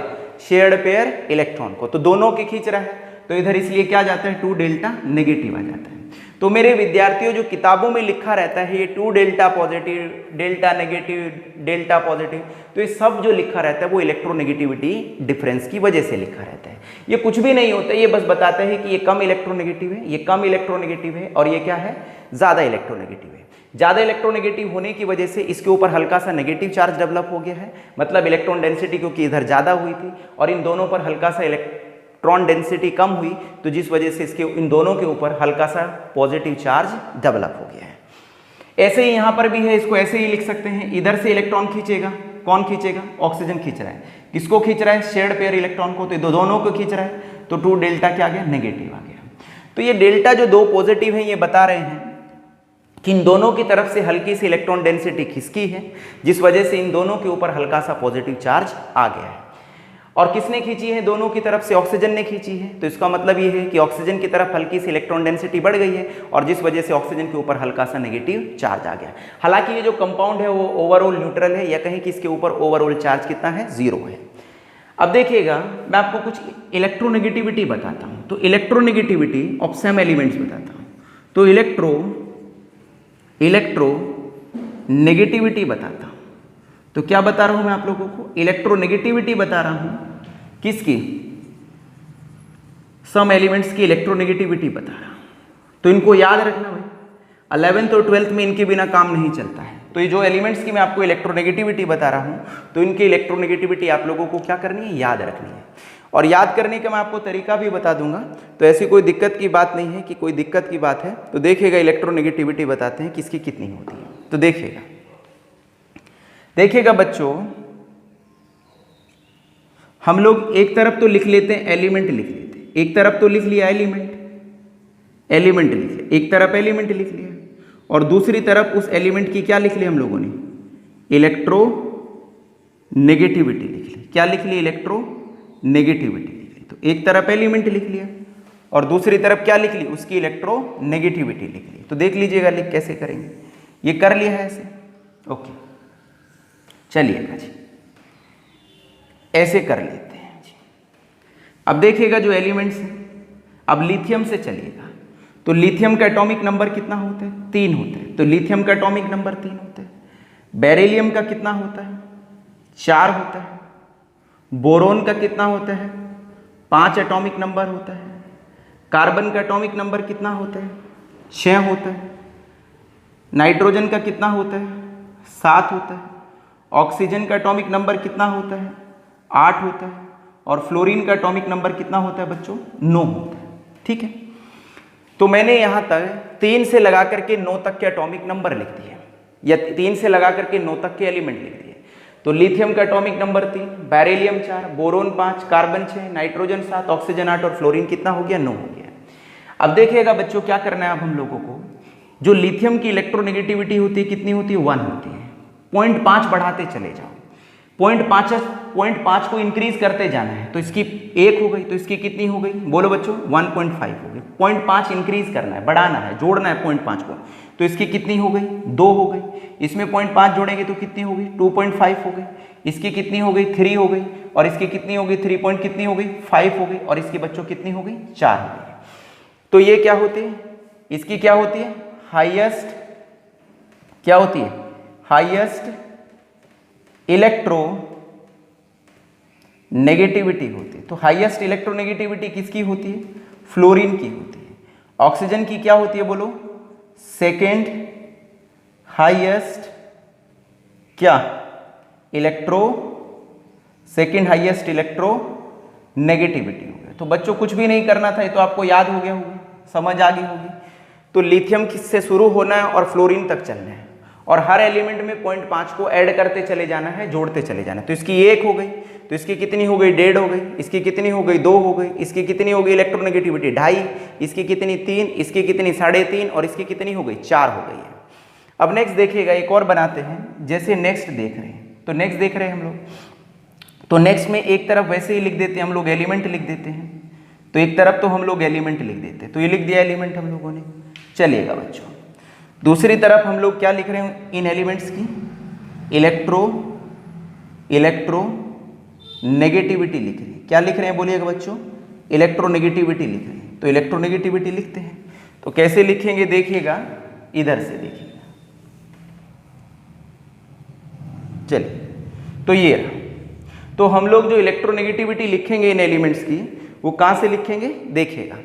शेयर्ड पेयर इलेक्ट्रॉन को। तो दोनों के खींच रहा है, तो इधर इसलिए क्या जाता है? 2 डेल्टा नेगेटिव आ जाता है। तो मेरे विद्यार्थियों, जो किताबों में लिखा रहता है ये 2 delta positive, delta negative, delta positive, तो ये सब जो लिखा रहता है वो इलेक्ट्रोनेगेटिविटी डिफरेंस की वजह से लिखा रहता है। ये कुछ भी नहीं होता, ये बस बताते हैं कि ये कम इलेक्ट्रोनेगेटिव है, ये कम इलेक्ट्रोनेगेटिव है, और ये क्या है? ज्यादा इलेक्ट्रोनेगेटिव है। ज्यादा इलेक्ट्रोनेगेटिव होने की वजह से इसके ऊपर हल्का सा नेगेटिव चार्ज डेवलप हो गया है, मतलब इलेक्ट्रॉन डेंसिटी क्योंकि इधर ज्यादा हुई थी, और इन दोनों पर हल्का सा इलेक्ट्रॉन डेंसिटी कम हुई, तो जिस वजह से इसके इन दोनों के ऊपर हल्का सा पॉजिटिव चार्ज डेवलप हो गया है। ऐसे ही यहाँ पर भी है, इसको ऐसे ही लिख सकते हैं। इधर से इलेक्ट्रॉन खींचेगा, कौन खींचेगा? ऑक्सीजन खींच रहा है। किसको खींच रहा है? शेयर्ड पेयर इलेक्ट्रॉन को। तो दोनों को खींच रहा है, तो 2 डेल्टा क्या आ गया? नेगेटिव आ गया। तो ये डेल्टा जो 2 पॉजिटिव है, ये बता रहे हैं कि इन दोनों की तरफ से हल्की सी इलेक्ट्रॉन डेंसिटी खिसकी है, जिस वजह से इन दोनों के ऊपर हल्का सा पॉजिटिव चार्ज आ गया है। और किसने खींची है? दोनों की तरफ से ऑक्सीजन ने खींची है। तो इसका मतलब ये है कि ऑक्सीजन की तरफ हल्की सी इलेक्ट्रॉन डेंसिटी बढ़ गई है, और जिस वजह से ऑक्सीजन के ऊपर हल्का सा नेगेटिव चार्ज आ गया। हालांकि ये जो कंपाउंड है वो ओवरऑल न्यूट्रल है, या कहीं कि इसके ऊपर ओवरऑल चार्ज कितना है? 0 है। अब देखिएगा मैं आपको कुछ इलेक्ट्रोनेगेटिविटी बताता हूँ। तो इलेक्ट्रोनेगेटिविटी ऑफ सम एलिमेंट्स बताता हूँ। तो इलेक्ट्रोनेगेटिविटी बताता हूँ। तो क्या बता रहा हूँ मैं आप लोगों को? इलेक्ट्रोनेगेटिविटी बता रहा हूँ। किसकी? सम एलिमेंट्स की इलेक्ट्रोनेगेटिविटी बता रहा हूँ। तो इनको याद रखना भाई, 11th और 12th में इनके बिना काम नहीं चलता है। तो ये जो एलिमेंट्स की मैं आपको इलेक्ट्रोनेगेटिविटी बता रहा हूँ, तो इनकी इलेक्ट्रोनेगेटिविटी आप लोगों को क्या करनी है? याद रखनी है। और याद करने का मैं आपको तरीका भी बता दूंगा। तो ऐसी कोई दिक्कत की बात नहीं है कि कोई दिक्कत की बात है। तो देखिएगा इलेक्ट्रोनेगेटिविटी बताते हैं किसकी कितनी होती है। तो देखिएगा बच्चों, हम लोग एक तरफ तो लिख लेते हैं एलिमेंट, लिख लेते हैं एक तरफ तो लिख लिया एलिमेंट लिख लिया, एक तरफ एलिमेंट लिख लिया और दूसरी तरफ उस एलिमेंट की क्या लिख लिया हम लोगों ने? इलेक्ट्रोनेगेटिविटी लिख ली। क्या लिख ली? इलेक्ट्रोनेगेटिविटी लिख ली। तो एक तरफ एलिमेंट लिख लिया और दूसरी तरफ क्या लिख ली? उसकी इलेक्ट्रोनेगेटिविटी लिख ली। तो देख लीजिएगा लिख कैसे करेंगे। ये कर लिया है ऐसे, ओके। चलिएगा जी, ऐसे कर लेते हैं जी। अब देखिएगा जो एलिमेंट्स हैं, अब लिथियम से चलिएगा। तो लिथियम का एटॉमिक नंबर कितना होता है? 3 होते हैं। तो लिथियम का एटॉमिक नंबर 3 होता है। बेरिलियम का कितना होता है? 4 होता है। बोरोन का कितना होता है? 5 एटॉमिक नंबर होता है। कार्बन का एटॉमिक नंबर कितना होता है? 6 होता है। नाइट्रोजन का कितना होता है? 7 होता है। ऑक्सीजन का एटॉमिक नंबर कितना होता है? 8 होता है। और फ्लोरीन का एटॉमिक नंबर कितना होता है बच्चों? 9 होता है। ठीक है, तो मैंने यहाँ तक 3 से लगा करके 9 तक के एटॉमिक नंबर लिख दिए, या 3 से लगा करके 9 तक के एलिमेंट लिख दिए। तो लिथियम का atomic number 3, beryllium 4, boron 5, carbon 6, nitrogen 7, oxygen 8 और फ्लोरीन कितना हो गया? 9 हो गया। अब देखिएगा बच्चों क्या करना है अब हम लोगों को। जो लिथियम की इलेक्ट्रोनेगेटिविटी होती है कितनी होती है? 1 होती है। 0.5 बढ़ाते चले जाओ, 0.5 को इंक्रीज करते जाना है। तो इसकी 1 हो गई, तो इसकी कितनी हो गई? बोलो बच्चों, 1.5 हो गई। 0.5 इंक्रीज करना है, बढ़ाना है, जोड़ना है 0.5 को। तो इसकी कितनी हो गई? 2 हो गई। इसमें 0.5 जोड़ेंगे तो कितनी हो गई? 2.5 हो गई। इसकी कितनी हो गई? 3 हो गई। और इसकी कितनी हो गई? 3 पॉइंट कितनी हो गई? 5 हो गई। और इसकी बच्चों कितनी हो गई? 4 हो गई। तो ये क्या होती है? इसकी क्या होती है? हाईएस्ट, क्या होती है? हाईएस्ट इलेक्ट्रोनेगेटिविटी होती है। तो हाईएस्ट इलेक्ट्रोनेगेटिविटी किसकी होती है? फ्लोरीन की होती है। ऑक्सीजन की क्या होती है? बोलो, सेकेंड हाईएस्ट क्या? सेकेंड हाईएस्ट इलेक्ट्रोनेगेटिविटी हो गया। तो बच्चों कुछ भी नहीं करना था, ये तो आपको याद हो गया होगा, समझ आ गई होगी। तो लिथियम किससे शुरू होना है और फ्लोरीन तक चलना है, और हर एलिमेंट में 0.5 को ऐड करते चले जाना है, जोड़ते चले जाना है। तो इसकी 1 हो गई, तो इसकी कितनी हो गई? 1.5 हो गई। इसकी कितनी हो गई? 2 हो गई। इसकी कितनी हो गई इलेक्ट्रोनेगेटिविटी? 2.5। इसकी कितनी? 3। इसकी कितनी? 3.5। और इसकी कितनी हो गई? 4 हो गई है। अब नेक्स्ट देखिएगा, एक और बनाते हैं। जैसे नेक्स्ट देख रहे हैं, तो नेक्स्ट देख रहे हैं हम लोग, तो नेक्स्ट में एक तरफ वैसे ही लिख देते हैं हम लोग, एलिमेंट लिख देते हैं। तो एक तरफ तो हम लोग एलिमेंट लिख देते हैं, तो ये लिख दिया एलिमेंट हम लोगों ने। चलिएगा बच्चों, दूसरी तरफ हम लोग क्या लिख रहे हैं? इन एलिमेंट्स की इलेक्ट्रोनेगेटिविटी लिख रहे हैं। क्या लिख रहे हैं बोलिएगा बच्चों? इलेक्ट्रोनेगेटिविटी लिख रहे हैं। तो इलेक्ट्रोनेगेटिविटी लिखते हैं। तो कैसे लिखेंगे देखिएगा, इधर से देखिएगा। चलिए, तो ये रहा। तो हम लोग जो इलेक्ट्रोनेगेटिविटी लिखेंगे इन एलिमेंट्स की, वो कहाँ से लिखेंगे देखिएगा।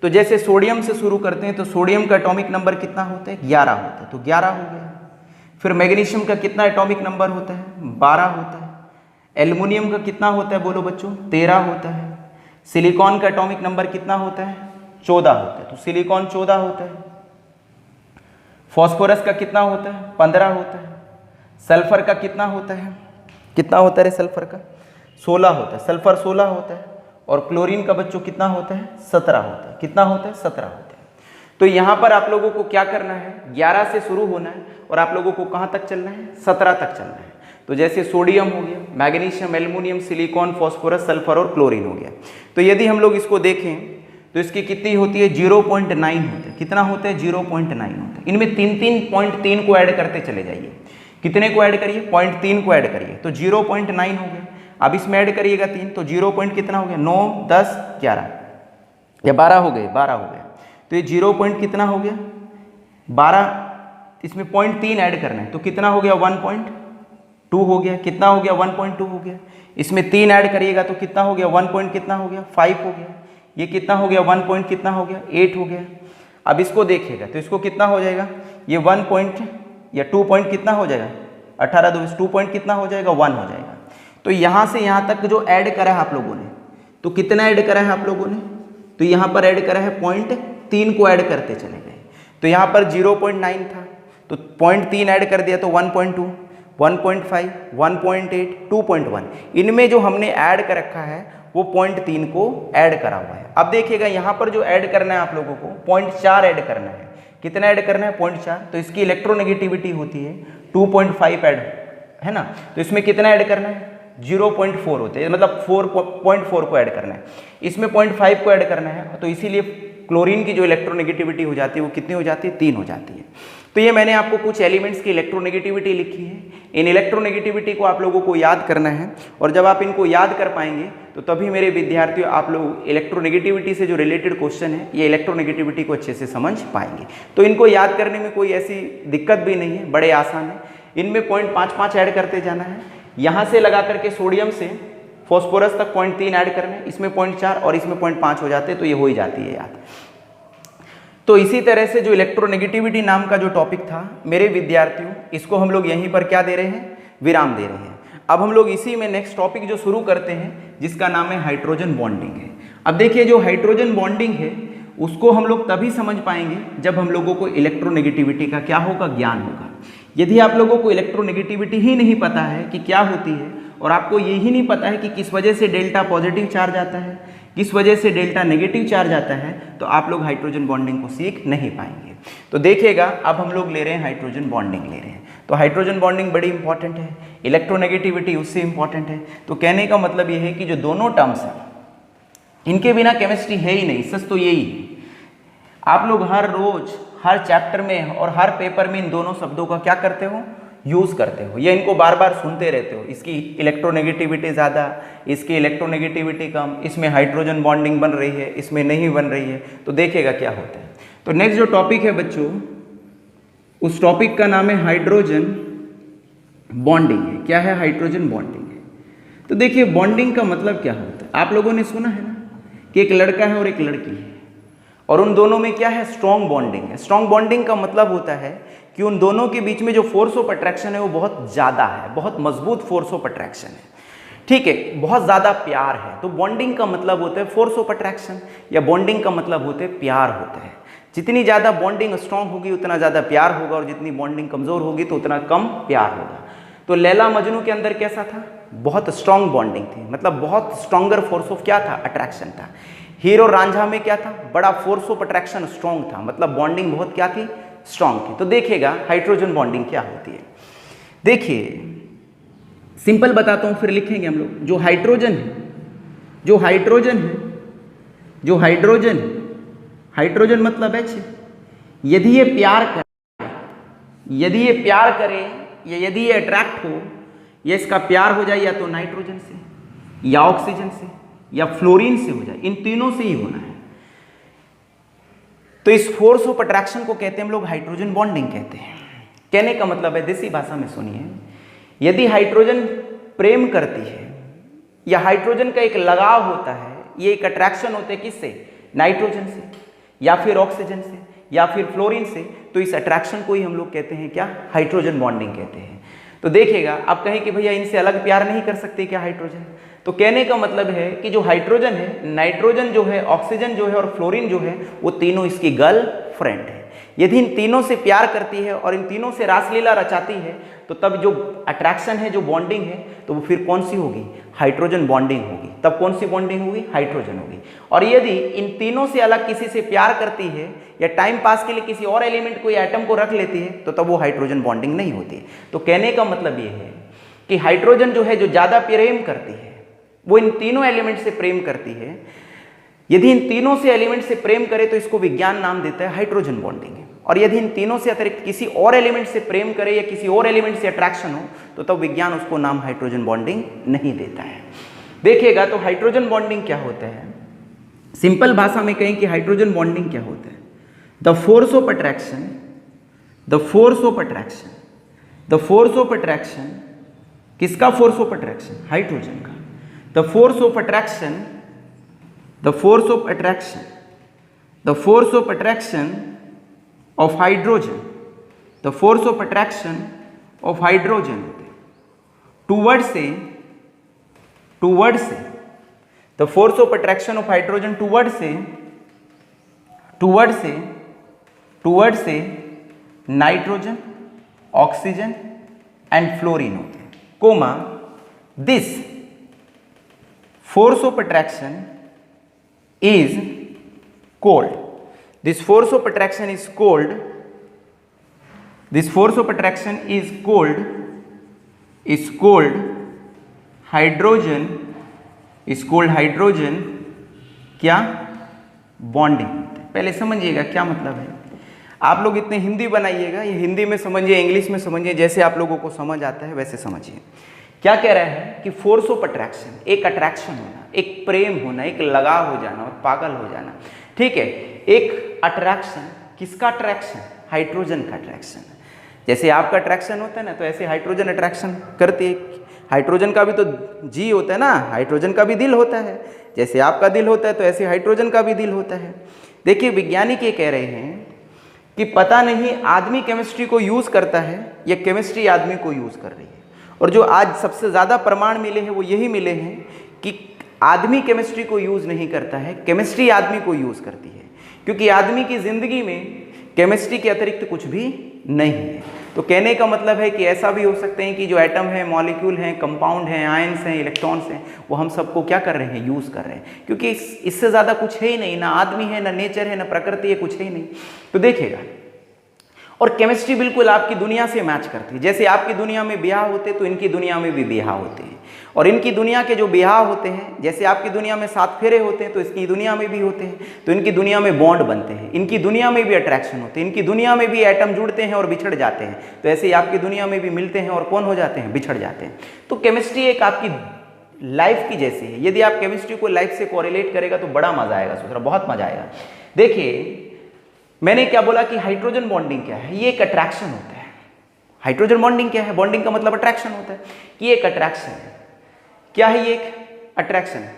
तो जैसे सोडियम से शुरू करते हैं, तो सोडियम का एटॉमिक नंबर कितना होता है? 11 होता है। तो 11 हो गया। फिर मैग्नीशियम का कितना एटॉमिक नंबर होता है? 12 होता है। एल्युमिनियम का कितना होता है बोलो बच्चों? 13 होता है। सिलिकॉन का एटॉमिक नंबर कितना होता है? 14 होता है। तो सिलिकॉन 14 होता है। फॉस्फोरस का कितना होता है? 15 होता है। सल्फर का कितना होता है? कितना होता है सल्फर का? 16 होता है। सल्फर 16 होता है। और क्लोरीन का बच्चों कितना होता है? 17 होता है। कितना होता है? 17 होता है। तो यहाँ पर आप लोगों को क्या करना है? 11 से शुरू होना है और आप लोगों को कहाँ तक चलना है? 17 तक चलना है। तो जैसे सोडियम हो गया, magnesium, aluminium, silicon, phosphorus, sulphur और क्लोरीन हो गया। तो यदि हम लोग इसको देखें तो इसकी कितनी होती है? 0.9 होता है। कितना होता है? 0.9 होता है। इनमें 3 को ऐड करते चले जाइए। कितने को ऐड करिए? 0.3 को ऐड करिए। तो 0.9 हो गया। अब इसमें ऐड करिएगा 3, तो 0 पॉइंट कितना हो गया, 9 10 11 या 12 हो गए, 12 हो गया। तो ये 0 पॉइंट कितना हो गया 12, इसमें 0.3 ऐड करना है, तो कितना हो गया 1.2 हो गया। कितना हो गया 1.2 हो गया। इसमें 3 ऐड करिएगा तो कितना हो गया 1 पॉइंट कितना हो गया 5 हो गया। ये कितना हो गया 1 पॉइंट कितना हो गया 8 हो गया। अब इसको देखिएगा तो इसको कितना हो जाएगा, ये 1 पॉइंट या 2 पॉइंट कितना हो जाएगा 18 2 2 पॉइंट कितना हो जाएगा 1 हो जाएगा। तो यहाँ से यहाँ तक जो ऐड करा है आप लोगों ने, तो कितना ऐड करा है आप लोगों ने, तो यहाँ पर ऐड करा है 0.3 को ऐड करते चले गए। तो यहाँ पर 0.9 था तो 0.3 ऐड कर दिया तो 1.2 1.5 1.8 2.1, इनमें जो हमने ऐड कर रखा है वो 0.3 को ऐड करा हुआ है। अब देखिएगा यहाँ पर जो ऐड करना है आप लोगों को 0.4 ऐड करना है। कितना ऐड करना है 0.4, तो इसकी इलेक्ट्रोनेगेटिविटी होती है 2.5 ऐड है ना। तो इसमें कितना ऐड करना है 0.4 होते हैं, मतलब 4.4 को ऐड करना है, इसमें 0.5 को ऐड करना है। तो इसीलिए क्लोरीन की जो इलेक्ट्रोनेगेटिविटी हो जाती है वो कितनी हो जाती है 3 हो जाती है। तो ये मैंने आपको कुछ एलिमेंट्स की इलेक्ट्रोनेगेटिविटी लिखी है। इन इलेक्ट्रोनेगेटिविटी को आप लोगों को याद करना है और जब आप इनको याद कर पाएंगे तो तभी मेरे विद्यार्थियों आप लोग इलेक्ट्रोनेगेटिविटी से जो रिलेटेड क्वेश्चन है ये इलेक्ट्रोनेगेटिविटी को अच्छे से समझ पाएंगे। तो इनको याद करने में कोई ऐसी दिक्कत भी नहीं है, बड़े आसान है। इनमें 0.55 ऐड करते जाना है, यहाँ से लगा करके सोडियम से फॉस्फोरस तक 0.3 ऐड करना है, इसमें 0.4 और इसमें 0.5 हो जाते हैं, तो ये हो ही जाती है याद। तो इसी तरह से जो इलेक्ट्रोनेगेटिविटी नाम का जो टॉपिक था मेरे विद्यार्थियों, इसको हम लोग यहीं पर क्या दे रहे हैं, विराम दे रहे हैं। अब हम लोग इसी में नेक्स्ट टॉपिक जो शुरू करते हैं जिसका नाम है हाइड्रोजन बॉन्डिंग है। अब देखिए जो हाइड्रोजन बॉन्डिंग है उसको हम लोग तभी समझ पाएंगे जब हम लोगों को इलेक्ट्रोनेगेटिविटी का क्या होगा, ज्ञान होगा। यदि आप लोगों को इलेक्ट्रोनेगेटिविटी ही नहीं पता है कि क्या होती है और आपको यही नहीं पता है कि किस वजह से डेल्टा पॉजिटिव चार्ज आता है, किस वजह से डेल्टा नेगेटिव चार्ज आता है, तो आप लोग हाइड्रोजन बॉन्डिंग को सीख नहीं पाएंगे। तो देखिएगा अब हम लोग ले रहे हैं हाइड्रोजन बॉन्डिंग ले रहे हैं। तो हाइड्रोजन बॉन्डिंग बड़ी इंपॉर्टेंट है, इलेक्ट्रोनेगेटिविटी उससे इंपॉर्टेंट है। तो कहने का मतलब ये है कि जो दोनों टर्म्स हैं इनके बिना केमिस्ट्री है ही नहीं, सच तो यही है। आप लोग हर रोज हर चैप्टर में और हर पेपर में इन दोनों शब्दों का क्या करते हो, यूज करते हो, या इनको बार बार सुनते रहते हो। इसकी इलेक्ट्रोनेगेटिविटी ज़्यादा, इसकी इलेक्ट्रोनेगेटिविटी कम, इसमें हाइड्रोजन बॉन्डिंग बन रही है, इसमें नहीं बन रही है। तो देखिएगा क्या होता है। तो नेक्स्ट जो टॉपिक है बच्चों, उस टॉपिक का नाम है हाइड्रोजन बॉन्डिंग है। क्या है, हाइड्रोजन बॉन्डिंग है। तो देखिए बॉन्डिंग का मतलब क्या होता है, आप लोगों ने सुना है ना कि एक लड़का है और एक लड़की है और उन दोनों में क्या है, स्ट्रॉन्ग बॉन्डिंग है। स्ट्रॉन्ग बॉन्डिंग का मतलब होता है कि उन दोनों के बीच में जो फोर्स ऑफ अट्रैक्शन है वो बहुत ज़्यादा है, बहुत मजबूत फोर्स ऑफ अट्रैक्शन है, ठीक है, बहुत ज़्यादा प्यार है। तो बॉन्डिंग का मतलब होता है फोर्स ऑफ अट्रैक्शन, या बॉन्डिंग का मतलब होता है प्यार होता है। जितनी ज़्यादा बॉन्डिंग स्ट्रॉन्ग होगी उतना ज़्यादा प्यार होगा, और जितनी बॉन्डिंग कमज़ोर होगी तो उतना कम प्यार होगा। तो लैला मजनू के अंदर कैसा था, बहुत स्ट्रॉन्ग बॉन्डिंग थी, मतलब बहुत स्ट्रॉन्गर फोर्स ऑफ क्या था, अट्रैक्शन था। हीर और रांझा में क्या था, बड़ा फोर्स ऑफ अट्रैक्शन स्ट्रॉन्ग था, मतलब बॉन्डिंग बहुत क्या थी, स्ट्रॉन्ग थी। तो देखिएगा हाइड्रोजन बॉन्डिंग क्या होती है। देखिए सिंपल बताता हूँ फिर लिखेंगे हम लोग। जो हाइड्रोजन है, जो हाइड्रोजन है, जो हाइड्रोजन है, हाइड्रोजन मतलब H, यदि ये प्यार करे, यदि ये प्यार करे या यदि ये अट्रैक्ट हो, या इसका प्यार हो जाए या तो नाइट्रोजन से या ऑक्सीजन से या फ्लोरीन से हो जाए, इन तीनों से ही होना है। तो इस फोर्स ऑफ अट्रैक्शन को कहते हैं हम लोग हाइड्रोजन बॉन्डिंग कहते हैं। कहने का मतलब है, देसी भाषा में सुनिए, यदि हाइड्रोजन प्रेम करती है या हाइड्रोजन का एक लगाव होता है, ये एक अट्रैक्शन होते हैं किससे, नाइट्रोजन से या फिर ऑक्सीजन से या फिर फ्लोरीन से, तो इस अट्रैक्शन को ही हम लोग कहते हैं क्या, हाइड्रोजन बॉन्डिंग कहते हैं। तो देखिएगा आप कहें कि भैया इनसे अलग प्यार नहीं कर सकते क्या हाइड्रोजन, तो कहने का मतलब है कि जो हाइड्रोजन है, नाइट्रोजन जो है, ऑक्सीजन जो है और फ्लोरीन जो है, वो तीनों इसकी गर्ल फ्रेंड है। यदि इन तीनों से प्यार करती है और इन तीनों से रासलीला रचाती है, तो तब जो अट्रैक्शन है, जो बॉन्डिंग है, तो वो फिर कौन सी होगी, हाइड्रोजन बॉन्डिंग होगी। तब कौन सी बॉन्डिंग होगी, हाइड्रोजन होगी। और यदि इन तीनों से अलग किसी से प्यार करती है या टाइम पास के लिए किसी और एलिमेंट को या एटम को रख लेती है, तो तब वो हाइड्रोजन बॉन्डिंग नहीं होती। तो कहने का मतलब ये है कि हाइड्रोजन जो है, जो ज़्यादा प्रेम करती है, वो इन तीनों एलिमेंट से प्रेम करती है। यदि इन तीनों से एलिमेंट से प्रेम करे तो इसको विज्ञान नाम देता है हाइड्रोजन बॉन्डिंग। और यदि इन तीनों से अतिरिक्त किसी और एलिमेंट से प्रेम करे या किसी और एलिमेंट से अट्रैक्शन हो तो तब विज्ञान उसको नाम हाइड्रोजन बॉन्डिंग नहीं देता है। देखिएगा तो हाइड्रोजन बॉन्डिंग क्या होता है, सिंपल भाषा में कहें कि हाइड्रोजन बॉन्डिंग क्या होता है, the force of attraction, the force of attraction, the force of attraction, किसका फोर्स ऑफ अट्रैक्शन, हाइड्रोजन का, the force of attraction, the force of attraction, the force of attraction of hydrogen, the force of attraction of hydrogen towards से, टूवर्ड्स से, the force of attraction of hydrogen towards से, टूवर्ड्स से, टूवर्ड्स से नाइट्रोजन, ऑक्सीजन एंड फ्लोरीन होते हैं, comma this force of attraction is cold, this force of attraction is called, this force of attraction is called hydrogen, is called hydrogen क्या, बॉन्डिंग। पहले समझिएगा क्या मतलब है, आप लोग इतने हिंदी बनाइएगा, ये हिंदी में समझिए, इंग्लिश में समझिए, जैसे आप लोगों को समझ आता है वैसे समझिए। क्या कह रहा है कि फोर्स ऑफ अट्रैक्शन, एक अट्रैक्शन होना, एक प्रेम होना, एक लगाव हो जाना और पागल हो जाना, ठीक है। एक अट्रैक्शन, किसका अट्रैक्शन, हाइड्रोजन का अट्रैक्शन। जैसे आपका अट्रैक्शन होता है ना, तो ऐसे हाइड्रोजन अट्रैक्शन करती है। हाइड्रोजन का भी तो जी होता है ना, हाइड्रोजन का भी दिल होता है, जैसे आपका दिल होता है तो ऐसे हाइड्रोजन का भी दिल होता है। देखिए वैज्ञानिक ये कह रहे हैं कि पता नहीं आदमी केमिस्ट्री को यूज़ करता है या केमिस्ट्री आदमी को यूज़ कर रही है, और जो आज सबसे ज़्यादा प्रमाण मिले हैं वो यही मिले हैं कि आदमी केमिस्ट्री को यूज़ नहीं करता है, केमिस्ट्री आदमी को यूज़ करती है, क्योंकि आदमी की ज़िंदगी में केमिस्ट्री के अतिरिक्त कुछ भी नहीं है। तो कहने का मतलब है कि ऐसा भी हो सकते हैं कि जो एटम है, मॉलिक्यूल हैं, कंपाउंड हैं, आयंस हैं, इलेक्ट्रॉन्स हैं, वो हम सबको क्या कर रहे हैं, यूज़ कर रहे हैं, क्योंकि इससे ज़्यादा कुछ है ही नहीं, ना आदमी है, ना नेचर है, ना प्रकृति है, कुछ है ही नहीं। तो देखिएगा, और केमिस्ट्री बिल्कुल आपकी दुनिया से मैच करती है। जैसे आपकी दुनिया में ब्याह होते तो इनकी दुनिया में भी ब्याह होते हैं, और इनकी दुनिया के जो ब्याह होते हैं, जैसे आपकी दुनिया में 7 फेरे होते हैं तो इसकी दुनिया में भी होते हैं, तो इनकी दुनिया में बॉन्ड बनते हैं, इनकी दुनिया में भी अट्रैक्शन होते हैं, इनकी दुनिया में भी एटम जुड़ते हैं और बिछड़ जाते हैं, तो ऐसे ही आपकी दुनिया में भी मिलते हैं और कौन हो जाते हैं, बिछड़ जाते हैं। तो केमिस्ट्री एक आपकी लाइफ की जैसी है। यदि आप केमिस्ट्री को लाइफ से कोरिलेट करेगा तो बड़ा मजा आएगा, सोच रहा बहुत मजा आएगा। देखिए मैंने क्या बोला कि हाइड्रोजन बॉन्डिंग क्या है, ये एक अट्रैक्शन होता है। हाइड्रोजन बॉन्डिंग क्या है, बॉन्डिंग का मतलब अट्रैक्शन होता है, कि एक अट्रैक्शन है। क्या है ये, एक अट्रैक्शन है,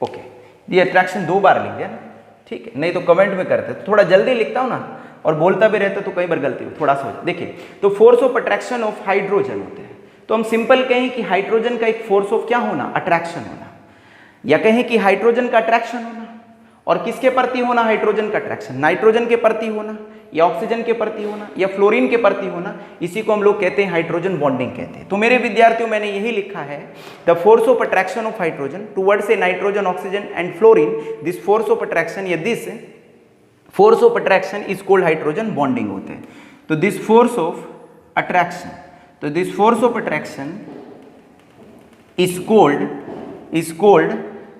ओके। ये अट्रैक्शन 2 बार लिख दिया ना, ठीक है, नहीं तो कमेंट में करते, तो थोड़ा जल्दी लिखता हूं ना और बोलता भी रहता तो कई बार गलती हो, थोड़ा सा हो जाए। देखिए तो force of attraction of hydrogen होते हैं, तो हम सिंपल कहें कि हाइड्रोजन का एक फोर्स ऑफ क्या होना, अट्रैक्शन होना, या कहें कि हाइड्रोजन का अट्रैक्शन होना, और किसके प्रति होना, हाइड्रोजन का अट्रैक्शन, नाइट्रोजन के प्रति होना, या ऑक्सीजन के प्रति होना, या फ्लोरीन के प्रति होना, इसी को हम लोग कहते हैं हाइड्रोजन बॉन्डिंग कहते हैं। तो मेरे विद्यार्थियों मैंने यही लिखा है, the force of attraction of hydrogen towards a nitrogen, oxygen and fluorine, this force of attraction या this force of attraction is called hydrogen bonding होते हैं। तो दिस फोर्स ऑफ अट्रैक्शन, तो this force of attraction is called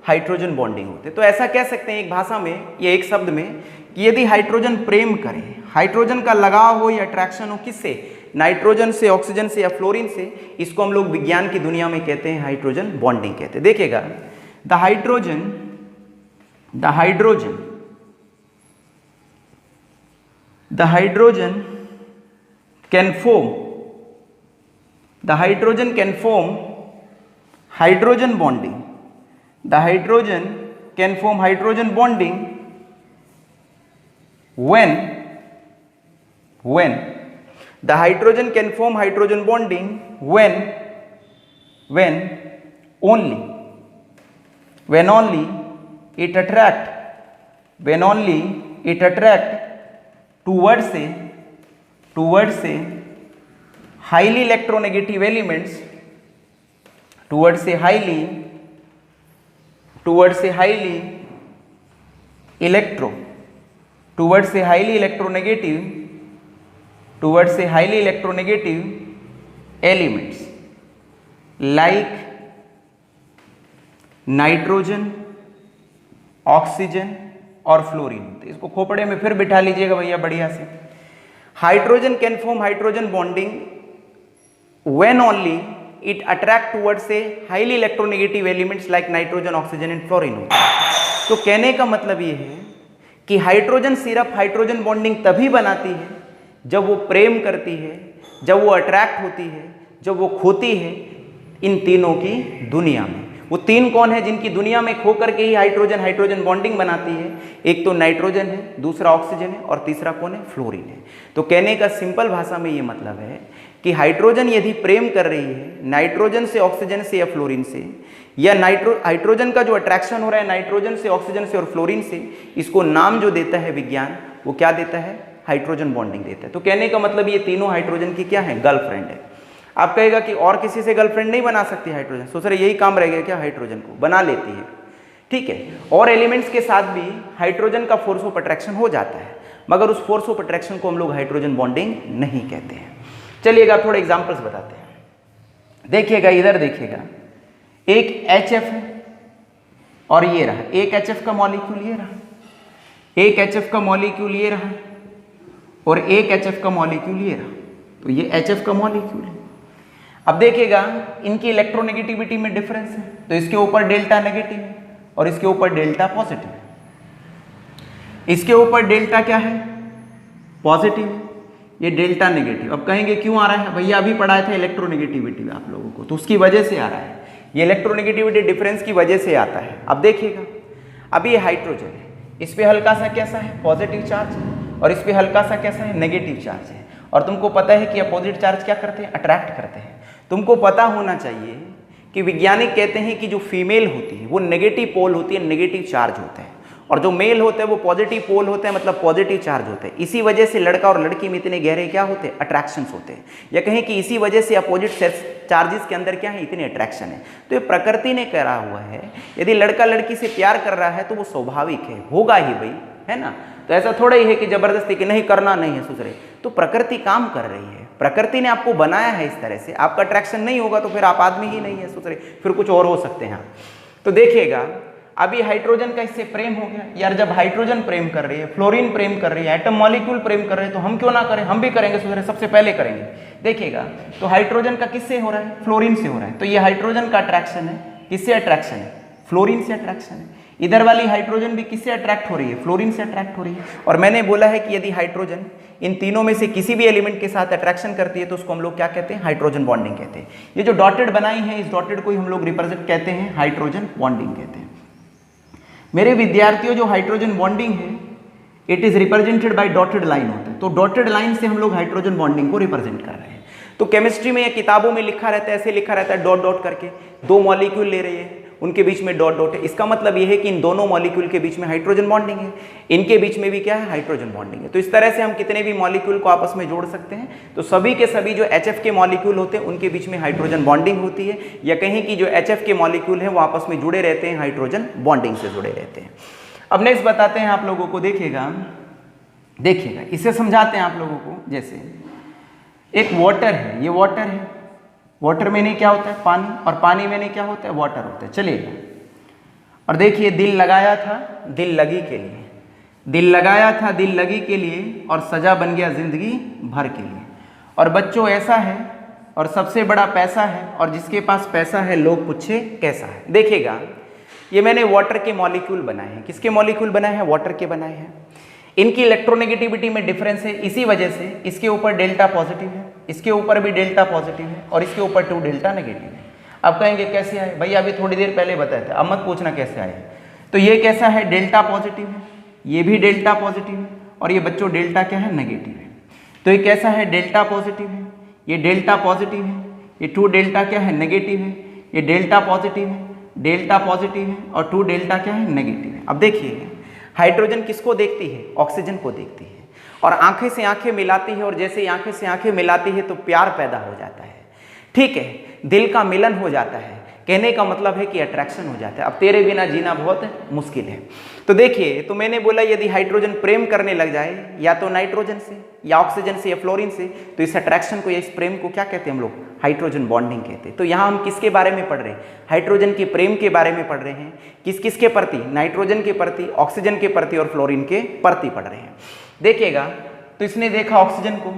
hydrogen bonding होते। तो ऐसा कह सकते हैं एक भाषा में या एक शब्द में कि यदि हाइड्रोजन प्रेम करे, हाइड्रोजन का लगाव हो या अट्रैक्शन हो, किससे, नाइट्रोजन से, ऑक्सीजन से या फ्लोरीन से, इसको हम लोग विज्ञान की दुनिया में कहते हैं हाइड्रोजन बॉन्डिंग कहते हैं। देखिएगा the hydrogen can form hydrogen bonding, the hydrogen can form hydrogen bonding when the hydrogen can form hydrogen bonding when only it attract towards a highly electronegative elements, towards a highly electronegative elements like nitrogen, oxygen और फ्लोरीन होते हैं। इसको खोपड़े में फिर बिठा लीजिएगा भैया बढ़िया से। Hydrogen can form hydrogen bonding when only it attract towards a highly electronegative elements like nitrogen, oxygen and fluorine होते हैं। तो कहने का मतलब ये है कि हाइड्रोजन सिर्फ हाइड्रोजन बॉन्डिंग तभी बनाती है जब वो प्रेम करती है, जब वो अट्रैक्ट होती है, जब वो खोती है इन तीनों की दुनिया में। वो तीन कौन है जिनकी दुनिया में खो करके ही हाइड्रोजन हाइड्रोजन बॉन्डिंग बनाती है? एक तो नाइट्रोजन है, दूसरा ऑक्सीजन है और तीसरा कौन है? फ्लोरीन है। तो कहने का सिंपल भाषा में ये मतलब है कि हाइड्रोजन यदि प्रेम कर रही है नाइट्रोजन से, ऑक्सीजन से या फ्लोरीन से, या हाइड्रोजन का जो अट्रैक्शन हो रहा है नाइट्रोजन से, ऑक्सीजन से और फ्लोरीन से, इसको नाम जो देता है विज्ञान, वो क्या देता है? हाइड्रोजन बॉन्डिंग देता है। तो कहने का मतलब ये तीनों हाइड्रोजन की क्या है? गर्लफ्रेंड है। आप कहेगा कि और किसी से गर्लफ्रेंड नहीं बना सकती हाइड्रोजन? सोच रहे यही काम रह गया क्या? हाइड्रोजन को बना लेती है, ठीक है। और एलिमेंट्स के साथ भी हाइड्रोजन का फोर्स ऑफ अट्रैक्शन हो जाता है, मगर उस फोर्स ऑफ अट्रैक्शन को हम लोग हाइड्रोजन बॉन्डिंग नहीं कहते हैं। चलिएगा थोड़े एग्जांपल्स बताते हैं। देखिएगा, इधर देखिएगा, एक HF है और ये रहा एक HF का मॉलिक्यूल, ये रहा एक HF का मॉलिक्यूल, ये रहा और एक HF का मॉलिक्यूल, ये रहा। तो ये HF का मॉलिक्यूल है। अब देखिएगा इनकी इलेक्ट्रोनेगेटिविटी में डिफरेंस है, तो इसके ऊपर डेल्टा नेगेटिव है और इसके ऊपर डेल्टा पॉजिटिव है। इसके ऊपर डेल्टा क्या है? पॉजिटिव है, ये डेल्टा नेगेटिव। अब कहेंगे क्यों आ रहा है? भैया अभी पढ़ाया था इलेक्ट्रोनेगेटिविटी आप लोगों को, तो उसकी वजह से आ रहा है। ये इलेक्ट्रोनेगेटिविटी डिफरेंस की वजह से आता है। अब देखिएगा, अभी ये हाइड्रोजन है, इस पे हल्का सा कैसा है? पॉजिटिव चार्ज है, और इस पे हल्का सा कैसा है? नेगेटिव चार्ज है। और तुमको पता है कि अपोजिट चार्ज क्या करते हैं? अट्रैक्ट करते हैं। तुमको पता होना चाहिए कि वैज्ञानिक कहते हैं कि जो फीमेल होती है वो नेगेटिव पोल होती है, नेगेटिव चार्ज होता है, और जो मेल होता है वो पॉजिटिव पोल होता है, मतलब पॉजिटिव चार्ज होता है। इसी वजह से लड़का और लड़की में इतने गहरे क्या होते हैं? अट्रैक्शंस होते हैं, या कहें कि इसी वजह से अपोजिट चार्जेस के अंदर क्या है? इतने अट्रैक्शन है। तो ये प्रकृति ने करा हुआ है। यदि लड़का लड़की से प्यार कर रहा है तो वो स्वाभाविक है, होगा ही भाई, है ना। तो ऐसा थोड़ा ही है कि जबरदस्ती कि नहीं करना नहीं है सोच रहे। तो प्रकृति काम कर रही है, प्रकृति ने आपको बनाया है इस तरह से। आपका अट्रैक्शन नहीं होगा तो फिर आप आदमी ही नहीं है सोच रहे, फिर कुछ और हो सकते हैं। तो देखिएगा, अभी हाइड्रोजन का इससे प्रेम हो गया। यार जब हाइड्रोजन प्रेम कर रही है, फ्लोरीन प्रेम कर रही है, एटम मॉलिक्यूल प्रेम कर रहे हैं, तो हम क्यों ना करें? हम भी करेंगे सोच रहे, सबसे पहले करेंगे। देखिएगा, तो हाइड्रोजन का किससे हो रहा है? फ्लोरीन से हो रहा है। तो ये हाइड्रोजन का अट्रैक्शन है, किससे अट्रैक्शन है? फ्लोरीन से अट्रैक्शन है। इधर वाली हाइड्रोजन भी किससे अट्रैक्ट हो रही है? फ्लोरीन से अट्रैक्ट हो रही है। और मैंने बोला है कि यदि हाइड्रोजन इन तीनों में से किसी भी एलिमेंट के साथ अट्रैक्शन करती है तो उसको हम लोग क्या कहते हैं? हाइड्रोजन बॉन्डिंग कहते हैं। ये जो डॉटेड बनाई है, इस डॉटेड को ही हम लोग रिप्रेजेंट कहते हैं हाइड्रोजन बॉन्डिंग कहते हैं। मेरे विद्यार्थियों, जो हाइड्रोजन बॉन्डिंग है it is represented by dotted line होता है। तो डॉटेड लाइन से हम लोग हाइड्रोजन बॉन्डिंग को रिप्रेजेंट कर रहे हैं। तो केमिस्ट्री में या किताबों में लिखा रहता है, ऐसे लिखा रहता है डॉट डॉट करके, दो मॉलिक्यूल ले रही है, उनके बीच में डॉट डॉट है। इसका मतलब यह है कि इन दोनों मॉलिक्यूल के बीच में हाइड्रोजन बॉन्डिंग है, इनके बीच में भी क्या है? हाइड्रोजन बॉन्डिंग है। तो इस तरह से हम कितने भी मॉलिक्यूल को आपस में जोड़ सकते हैं। तो सभी के सभी जो HF के मॉलिक्यूल होते हैं उनके बीच में हाइड्रोजन बॉन्डिंग होती है, या कहीं कि जो HF के मॉलिक्यूल हैं वो आपस में जुड़े रहते हैं, हाइड्रोजन बॉन्डिंग से जुड़े रहते हैं। अब नेक्स्ट बताते हैं आप लोगों को, देखिएगा इसे समझाते हैं आप लोगों को। जैसे एक वाटर है, ये वाटर है, वाटर में नहीं क्या होता है? पानी, और पानी में नहीं क्या होता है? वाटर होता है। चलिए, और देखिए दिल लगाया था दिल लगी के लिए, दिल लगाया था दिल लगी के लिए, और सजा बन गया जिंदगी भर के लिए। और बच्चों ऐसा है और सबसे बड़ा पैसा है, और जिसके पास पैसा है लोग पूछे कैसा है। देखिएगा, ये मैंने वाटर के मॉलिक्यूल बनाए हैं। किसके मॉलिक्यूल बनाए हैं? वाटर के बनाए हैं। इनकी इलेक्ट्रोनेगेटिविटी में डिफरेंस है, इसी वजह से इसके ऊपर डेल्टा पॉजिटिव है, इसके ऊपर भी डेल्टा पॉजिटिव है, और इसके ऊपर 2 डेल्टा नेगेटिव है। अब कहेंगे कैसे आए? भैया अभी थोड़ी देर पहले बताया था, अब मत पूछना कैसे आए। तो ये कैसा है? डेल्टा पॉजिटिव है, ये भी डेल्टा पॉजिटिव है, और ये बच्चों डेल्टा क्या है? नेगेटिव है। तो ये कैसा है? डेल्टा पॉजिटिव है, ये डेल्टा पॉजिटिव है, ये 2 डेल्टा क्या है? नेगेटिव है, ये डेल्टा पॉजिटिव है, डेल्टा पॉजिटिव है, और 2 डेल्टा क्या है? नेगेटिव है। अब देखिए, हाइड्रोजन किसको देखती है? ऑक्सीजन को देखती है, और आंखें से आंखें मिलाती है, और जैसे ही आंखें से आंखें मिलाती है तो प्यार पैदा हो जाता है। ठीक है, दिल का मिलन हो जाता है कहने का मतलब है कि अट्रैक्शन हो जाता है। अब तेरे बिना जीना बहुत मुश्किल है। तो देखिए, तो मैंने बोला यदि हाइड्रोजन प्रेम करने लग जाए या तो नाइट्रोजन से या ऑक्सीजन से या फ्लोरीन से, तो इस अट्रैक्शन को या इस प्रेम को क्या कहते हैं हम लोग? हाइड्रोजन बॉन्डिंग कहते हैं। तो यहाँ हम किसके बारे में पढ़ रहे हैं? हाइड्रोजन के प्रेम के बारे में पढ़ रहे हैं। किस किस के प्रति? नाइट्रोजन के प्रति, ऑक्सीजन के प्रति और फ्लोरीन के प्रति पढ़ रहे हैं। देखिएगा, तो इसने देखा ऑक्सीजन को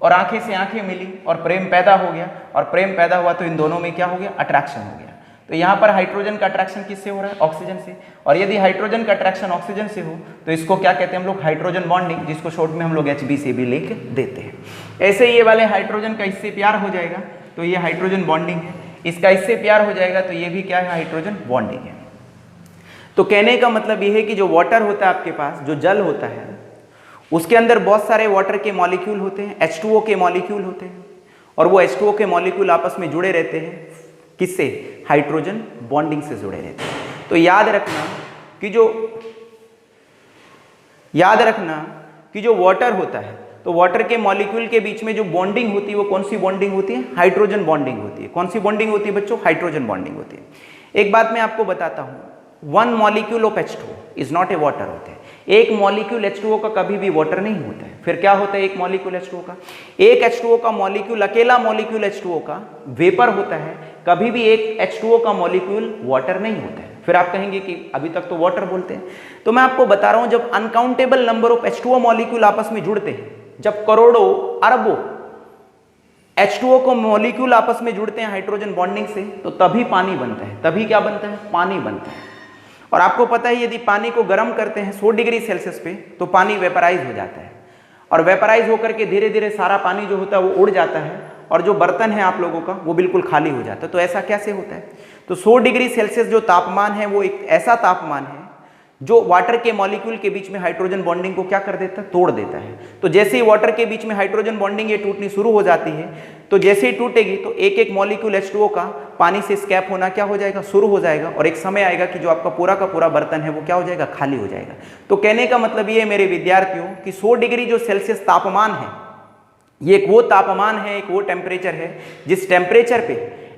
और आंखें से आंखें मिली और प्रेम पैदा हो गया, और प्रेम पैदा हुआ तो इन दोनों में क्या हो गया? अट्रैक्शन हो गया। तो यहाँ पर हाइड्रोजन का अट्रैक्शन किससे हो रहा है? ऑक्सीजन से। और यदि हाइड्रोजन का अट्रैक्शन ऑक्सीजन से हो तो इसको क्या कहते हैं हम लोग? हाइड्रोजन बॉन्डिंग, जिसको शॉर्ट में हम लोग HB से भी लिख देते हैं। ऐसे ये वाले हाइड्रोजन का इससे प्यार हो जाएगा तो ये हाइड्रोजन बॉन्डिंग है, इसका इससे प्यार हो जाएगा तो ये भी क्या है? हाइड्रोजन बॉन्डिंग है। तो कहने का मतलब ये है कि जो वाटर होता है आपके पास, जो जल होता है, उसके अंदर बहुत सारे वाटर के मॉलिक्यूल होते हैं, H2O के मॉलिक्यूल होते हैं, और वो H2O के मॉलिक्यूल आपस में जुड़े रहते हैं। किससे? हाइड्रोजन बॉन्डिंग से जुड़े रहते हैं। तो याद रखना कि जो वाटर होता है, तो वाटर के मॉलिक्यूल के बीच में जो बॉन्डिंग होती है वो कौन सी बॉन्डिंग होती है? हाइड्रोजन बॉन्डिंग होती है। कौन सी बॉन्डिंग होती है बच्चों? हाइड्रोजन बॉन्डिंग होती है। एक बात मैं आपको बताता हूं, 1 molecule of H2O is not a water होते हैं। एक मॉलिक्यूल H2O का कभी भी वाटर नहीं होता है। फिर क्या होता है एक मॉलिक्यूल H2O का? एक H2O का मॉलिक्यूल, अकेला मॉलिक्यूल H2O का वेपर होता है, कभी भी एक H2O का मॉलिक्यूल वाटर नहीं होता है। फिर आप कहेंगे कि अभी तक तो वाटर बोलते हैं, तो मैं आपको बता रहा हूं, जब uncountable number of H2O molecule आपस में जुड़ते हैं, जब करोड़ों अरबों H2O को मॉलिक्यूल आपस में जुड़ते हैं हाइड्रोजन बॉन्डिंग से, तो तभी पानी बनता है। तभी क्या बनता है? पानी बनता है। और आपको पता है यदि पानी को गर्म करते हैं 100 डिग्री सेल्सियस पे तो पानी वेपराइज हो जाता है, और वेपराइज होकर के धीरे धीरे सारा पानी जो होता है वो उड़ जाता है, और जो बर्तन है आप लोगों का वो बिल्कुल खाली हो जाता है। तो ऐसा कैसे होता है? तो 100 डिग्री सेल्सियस जो तापमान है वो एक ऐसा तापमान है जो वाटर के मॉलिक्यूल के बीच में हाइड्रोजन बॉन्डिंग को क्या कर देता है? तोड़ देता है। तो जैसे ही वाटर के बीच में हाइड्रोजन बॉन्डिंग ये टूटनी शुरू हो जाती है, तो जैसे ही टूटेगी तो एक एक मॉलिक्यूल H2O का पानी से स्कैप होना क्या हो जाएगा? शुरू हो जाएगा, और एक समय आएगा कि जो आपका पूरा का पूरा बर्तन है वो क्या हो जाएगा? खाली हो जाएगा। तो कहने का मतलब ये है मेरे विद्यार्थियों कि 100 डिग्री जो सेल्सियस तापमान है, ये एक वो तापमान है, एक वो टेम्परेचर है जिस टेम्परेचर पे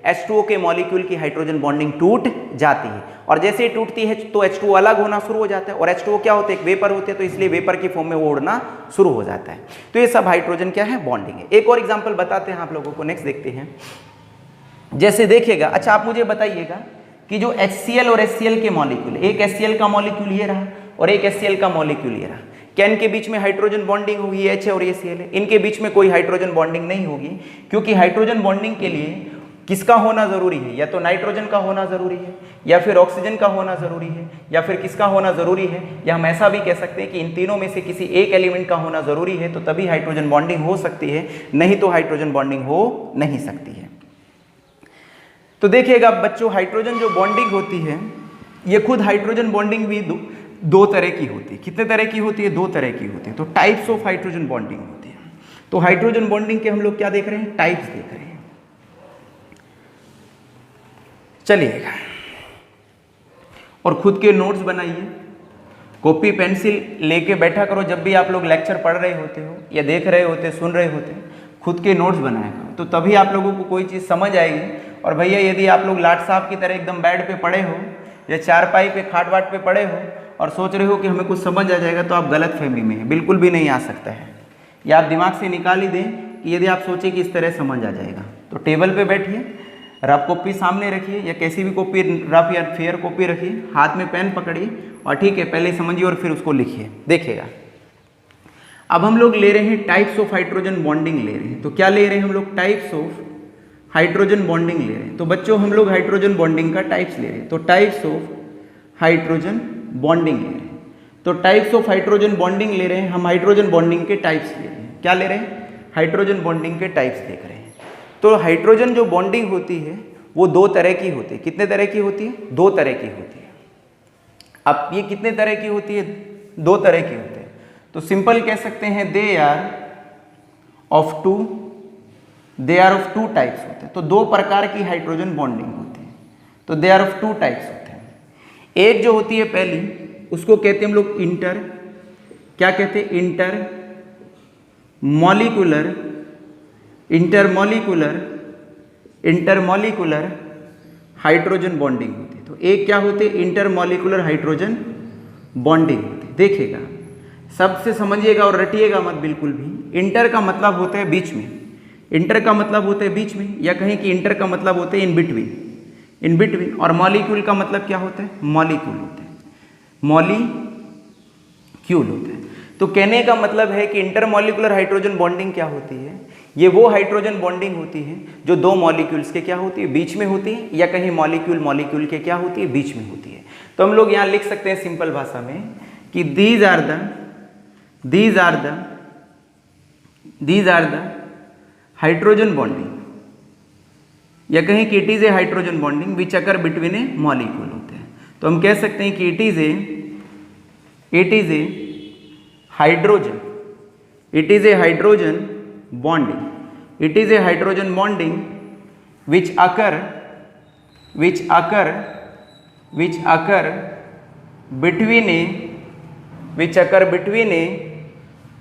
H2O के मॉलिक्यूल की हाइड्रोजन बॉन्डिंग टूट जाती है, और जैसे ही टूटती है तो H2O अलग होना शुरू हो जाता है, और H2O क्या होते हैं? एक वेपर होते हैं, तो इसलिए वेपर की फॉर्म में वो उड़ना शुरू हो जाता है। तो ये सब हाइड्रोजन क्या है? बॉन्डिंग है। एक और एग्जांपल बताते हैं आप लोगों को, नेक्स्ट देखते हैं। जैसे देखिएगा, अच्छा आप मुझे बताइएगा कि जो HCl और HCl के मॉलिक्यूल, एक HCl का मॉलिक्यूल ये रहा और एक HCl का मॉलिक्यूल ये रहा, क्या इनके बीच में हाइड्रोजन बॉन्डिंग होगी? H है और ये Cl है। इनके बीच में कोई हाइड्रोजन बॉन्डिंग नहीं होगी, क्योंकि हाइड्रोजन बॉन्डिंग के लिए किसका होना जरूरी है? या तो नाइट्रोजन का होना जरूरी है, या फिर ऑक्सीजन का होना जरूरी है, या फिर किसका होना जरूरी है? या हम ऐसा भी कह सकते हैं कि इन तीनों में से किसी एक एलिमेंट का होना जरूरी है, तो तभी हाइड्रोजन बॉन्डिंग हो सकती है, नहीं तो हाइड्रोजन बॉन्डिंग हो नहीं सकती है। तो देखिएगा बच्चों, हाइड्रोजन जो बॉन्डिंग होती है, ये खुद हाइड्रोजन बॉन्डिंग भी दो तरह की होती है। कितने तरह की होती है? 2 तरह की होती है। तो टाइप्स ऑफ हाइड्रोजन बॉन्डिंग होती है। तो हाइड्रोजन बॉन्डिंग के हम लोग क्या देख रहे हैं? टाइप्स देख रहे हैं। चलिएगा, और खुद के नोट्स बनाइए, कॉपी पेंसिल लेके बैठा करो। जब भी आप लोग लेक्चर पढ़ रहे होते हो या देख रहे होते, सुन रहे होते, खुद के नोट्स बनाया करो, तो तभी आप लोगों को कोई चीज़ समझ आएगी। और भैया यदि आप लोग लाट साहब की तरह एकदम बेड पे पड़े हो या चारपाई पे, खाट वाट पे पड़े हो और सोच रहे हो कि हमें कुछ समझ आ जाएगा, तो आप गलत फहमी में हैं। बिल्कुल भी नहीं आ सकता है। या आप दिमाग से निकाल ही दें कि यदि आप सोचें कि इस तरह समझ आ जाएगा, तो टेबल पे बैठिए, रफ कॉपी सामने रखिए या कैसी भी कॉपी, रफ या फेयर कॉपी रखिए, हाथ में पेन पकड़िए और ठीक है, पहले समझिए और फिर उसको लिखिए। देखिएगा, अब हम लोग ले रहे हैं टाइप्स ऑफ हाइड्रोजन बॉन्डिंग ले रहे हैं। तो क्या ले रहे हैं हम लोग? टाइप्स ऑफ हाइड्रोजन बॉन्डिंग ले रहे हैं। तो बच्चों हम लोग हाइड्रोजन बॉन्डिंग का टाइप्स ले रहे हैं। तो टाइप्स ऑफ हाइड्रोजन बॉन्डिंग ले रहे हैं। तो टाइप्स ऑफ हाइड्रोजन बॉन्डिंग ले रहे हैं हम, हाइड्रोजन बॉन्डिंग के टाइप्स ले रहे हैं। क्या ले रहे हैं? हाइड्रोजन बॉन्डिंग के टाइप्स देख रहे हैं। तो हाइड्रोजन जो बॉन्डिंग होती है वो 2 तरह की होती है। कितने तरह की होती है? 2 तरह की होती है। अब ये कितने तरह की होती है? 2 तरह की होती है। तो सिंपल कह सकते हैं they are of two types होते हैं। तो 2 प्रकार की हाइड्रोजन बॉन्डिंग होती है। तो दे आर ऑफ 2 टाइप्स होते हैं। एक जो होती है पहली, उसको कहते हैं हम लोग इंटर, क्या कहते हैं? इंटरमॉलिक्यूलर हाइड्रोजन बॉन्डिंग होती है। तो एक क्या होते हैं, इंटरमॉलिक्यूलर हाइड्रोजन बॉन्डिंग होती है। देखिएगा, सबसे समझिएगा और रटिएगा मत बिल्कुल भी। इंटर का मतलब होता है बीच में, इंटर का मतलब होता है बीच में, या कहें कि इंटर का मतलब होता है इन बिटवीन, इन बिटवीन। और मॉलिक्यूल का मतलब क्या होता है, मॉलिक्यूल होते हैं, मॉलिक्यूल होते हैं। तो कहने का मतलब है कि इंटरमॉलिक्यूलर हाइड्रोजन बॉन्डिंग क्या होती है, ये वो हाइड्रोजन बॉन्डिंग होती है जो दो मॉलिक्यूल्स के क्या होती है, बीच में होती है, या कहीं मॉलिक्यूल मॉलिक्यूल के क्या होती है, बीच में होती है। तो हम लोग यहाँ लिख सकते हैं सिंपल भाषा में कि these are the hydrogen bonding, या कहें कि it is a hydrogen bonding which occur between a molecule होते हैं। तो हम कह सकते हैं कि it is a hydrogen bonding, it is a hydrogen bonding which occur between a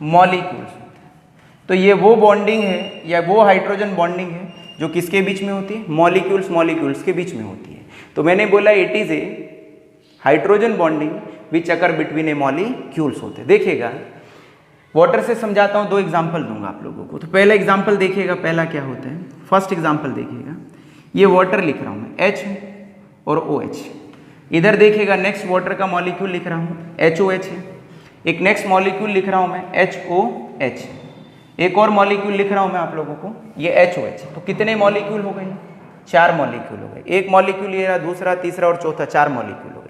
molecules। तो ये वो बॉन्डिंग है या वो हाइड्रोजन बॉन्डिंग है जो किसके बीच में होती है, मॉलिक्यूल्स के बीच में होती है। तो मैंने बोला it is a hydrogen bonding which occur between A molecules होते हैं। देखिएगा, वाटर से समझाता हूँ, दो एग्जाम्पल दूंगा आप लोगों को। तो पहला एग्जाम्पल देखिएगा, पहला क्या होता है, फर्स्ट एग्जाम्पल देखिएगा, ये वाटर लिख रहा हूँ मैं, H और OH। इधर देखिएगा नेक्स्ट वाटर का मॉलिक्यूल लिख रहा हूँ, HOH है। एक नेक्स्ट मॉलिक्यूल लिख रहा हूँ मैं, HOH। एक और मॉलिक्यूल लिख रहा हूँ मैं आप लोगों को, ये HOH। तो कितने मॉलिक्यूल हो गए, 4 मॉलिक्यूल हो गए। एक मॉलिक्यूल ये रहा, दूसरा, तीसरा और चौथा, 4 मॉलिक्यूल हो गए।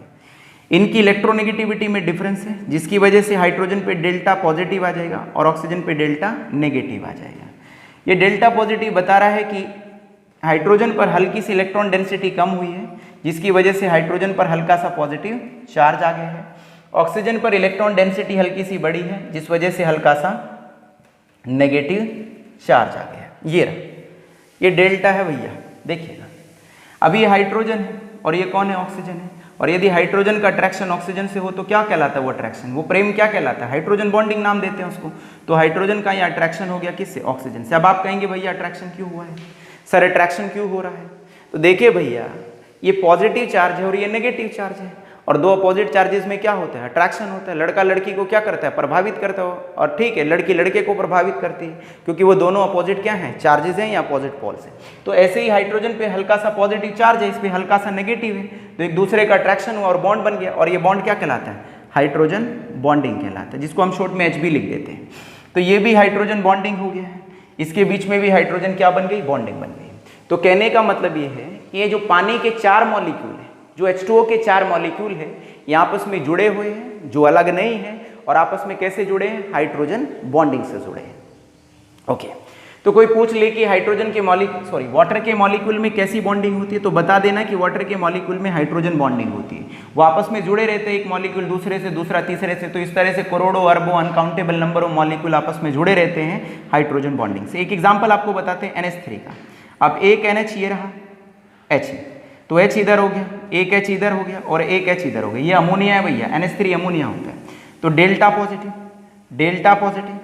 इनकी इलेक्ट्रोनेगेटिविटी में डिफरेंस है, जिसकी वजह से हाइड्रोजन पे डेल्टा पॉजिटिव आ जाएगा और ऑक्सीजन पे डेल्टा नेगेटिव आ जाएगा। ये डेल्टा पॉजिटिव बता रहा है कि हाइड्रोजन पर हल्की सी इलेक्ट्रॉन डेंसिटी कम हुई है, जिसकी वजह से हाइड्रोजन पर हल्का सा पॉजिटिव चार्ज आ गया है। ऑक्सीजन पर इलेक्ट्रॉन डेंसिटी हल्की सी बड़ी है, जिस वजह से हल्का सा नेगेटिव चार्ज आ गया। ये रहा, ये डेल्टा है भैया, देखिएगा। अभी ये हाइड्रोजन है और ये कौन है, ऑक्सीजन है। और यदि हाइड्रोजन का अट्रैक्शन ऑक्सीजन से हो तो क्या कहलाता है वो अट्रैक्शन, वो प्रेम क्या कहलाता है, हाइड्रोजन बॉन्डिंग नाम देते हैं उसको। तो हाइड्रोजन का ये अट्रैक्शन हो गया किससे, ऑक्सीजन से। अब आप कहेंगे भैया अट्रैक्शन क्यों हुआ है, सर अट्रैक्शन क्यों हो रहा है। तो देखिए भैया, ये पॉजिटिव चार्ज है और ये नेगेटिव चार्ज है, और दो अपोजिट चार्जेस में क्या होता है, अट्रैक्शन होता है। लड़का लड़की को क्या करता है, प्रभावित करता है, और ठीक है, लड़की लड़के को प्रभावित करती है, क्योंकि वो दोनों अपोजिट क्या हैं, चार्जेस हैं या अपोजिट पोल्स हैं। तो ऐसे ही हाइड्रोजन पे हल्का सा पॉजिटिव चार्ज है, इस पे हल्का सा नेगेटिव है, तो एक दूसरे का अट्रैक्शन हुआ और बॉन्ड बन गया, और ये बॉन्ड क्या कहलाता है, हाइड्रोजन बॉन्डिंग कहलाता है, जिसको हम शॉर्ट में HB लिख देते हैं। तो ये भी हाइड्रोजन बॉन्डिंग हो गया है, इसके बीच में भी हाइड्रोजन क्या बन गई, बॉन्डिंग बन गई। तो कहने का मतलब ये है कि ये जो पानी के 4 मॉलिक्यूल है, जो H2O के 4 मॉलिक्यूल है, ये आपस में जुड़े हुए हैं, जो अलग नहीं है, और आपस में कैसे जुड़े हैं, हाइड्रोजन बॉन्डिंग से जुड़े हैं। ओके, तो कोई पूछ ले कि हाइड्रोजन के वाटर के मॉलिक्यूल में कैसी बॉन्डिंग होती है, तो बता देना कि वाटर के मॉलिक्यूल में हाइड्रोजन बॉन्डिंग होती है। वो आपस में जुड़े रहते हैं, एक मॉलिक्यूल दूसरे से, दूसरा तीसरे से। तो इस तरह से करोड़ों अरबों अनकाउंटेबल नंबर ऑफ मॉलिक्यूल आपस में जुड़े रहते हैं हाइड्रोजन बॉन्डिंग से। एक एग्जाम्पल आपको बताते हैं NH3 का। अब एक NH ये रहा, H, तो H इधर हो गया, एक H इधर हो गया और एक H इधर हो गया। ये अमोनिया है भैया, NH3 अमोनिया होता है। तो delta positive, delta positive,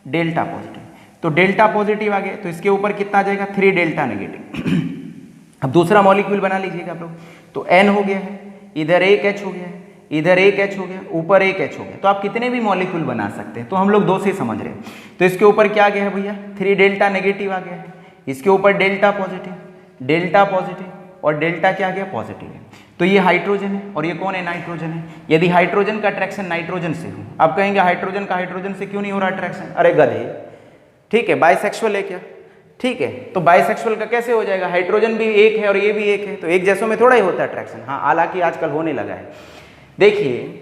delta positive, तो डेल्टा पॉजिटिव आ गया, तो इसके ऊपर कितना आ जाएगा, 3 डेल्टा नेगेटिव। अब दूसरा मॉलिक्यूल बना लीजिएगा आप लोग, तो N हो गया है, इधर एक H हो गया है, इधर एक H हो गया, ऊपर एक H हो गया। तो आप कितने भी मॉलिक्यूल बना सकते हैं, तो हम लोग 2 से समझ रहे हैं। तो इसके ऊपर क्या आ गया है भैया, 3 डेल्टा नेगेटिव आ गया है, इसके ऊपर डेल्टा पॉजिटिव, डेल्टा पॉजिटिव, और डेल्टा क्या आ गया, पॉजिटिव है। तो ये हाइड्रोजन है और ये कौन है, नाइट्रोजन है। यदि हाइड्रोजन का अट्रैक्शन नाइट्रोजन से हो, आप कहेंगे हाइड्रोजन का हाइड्रोजन से क्यों नहीं हो रहा अट्रैक्शन, अरे गधे, ठीक है, बाइसेक्सुअल है क्या, ठीक है, तो बाइसेक्सुअल का कैसे हो जाएगा, हाइड्रोजन भी एक है और ये भी एक है, तो एक जैसों में थोड़ा ही होता है अट्रैक्शन। हाँ, हालांकि आजकल होने लगा है। देखिए,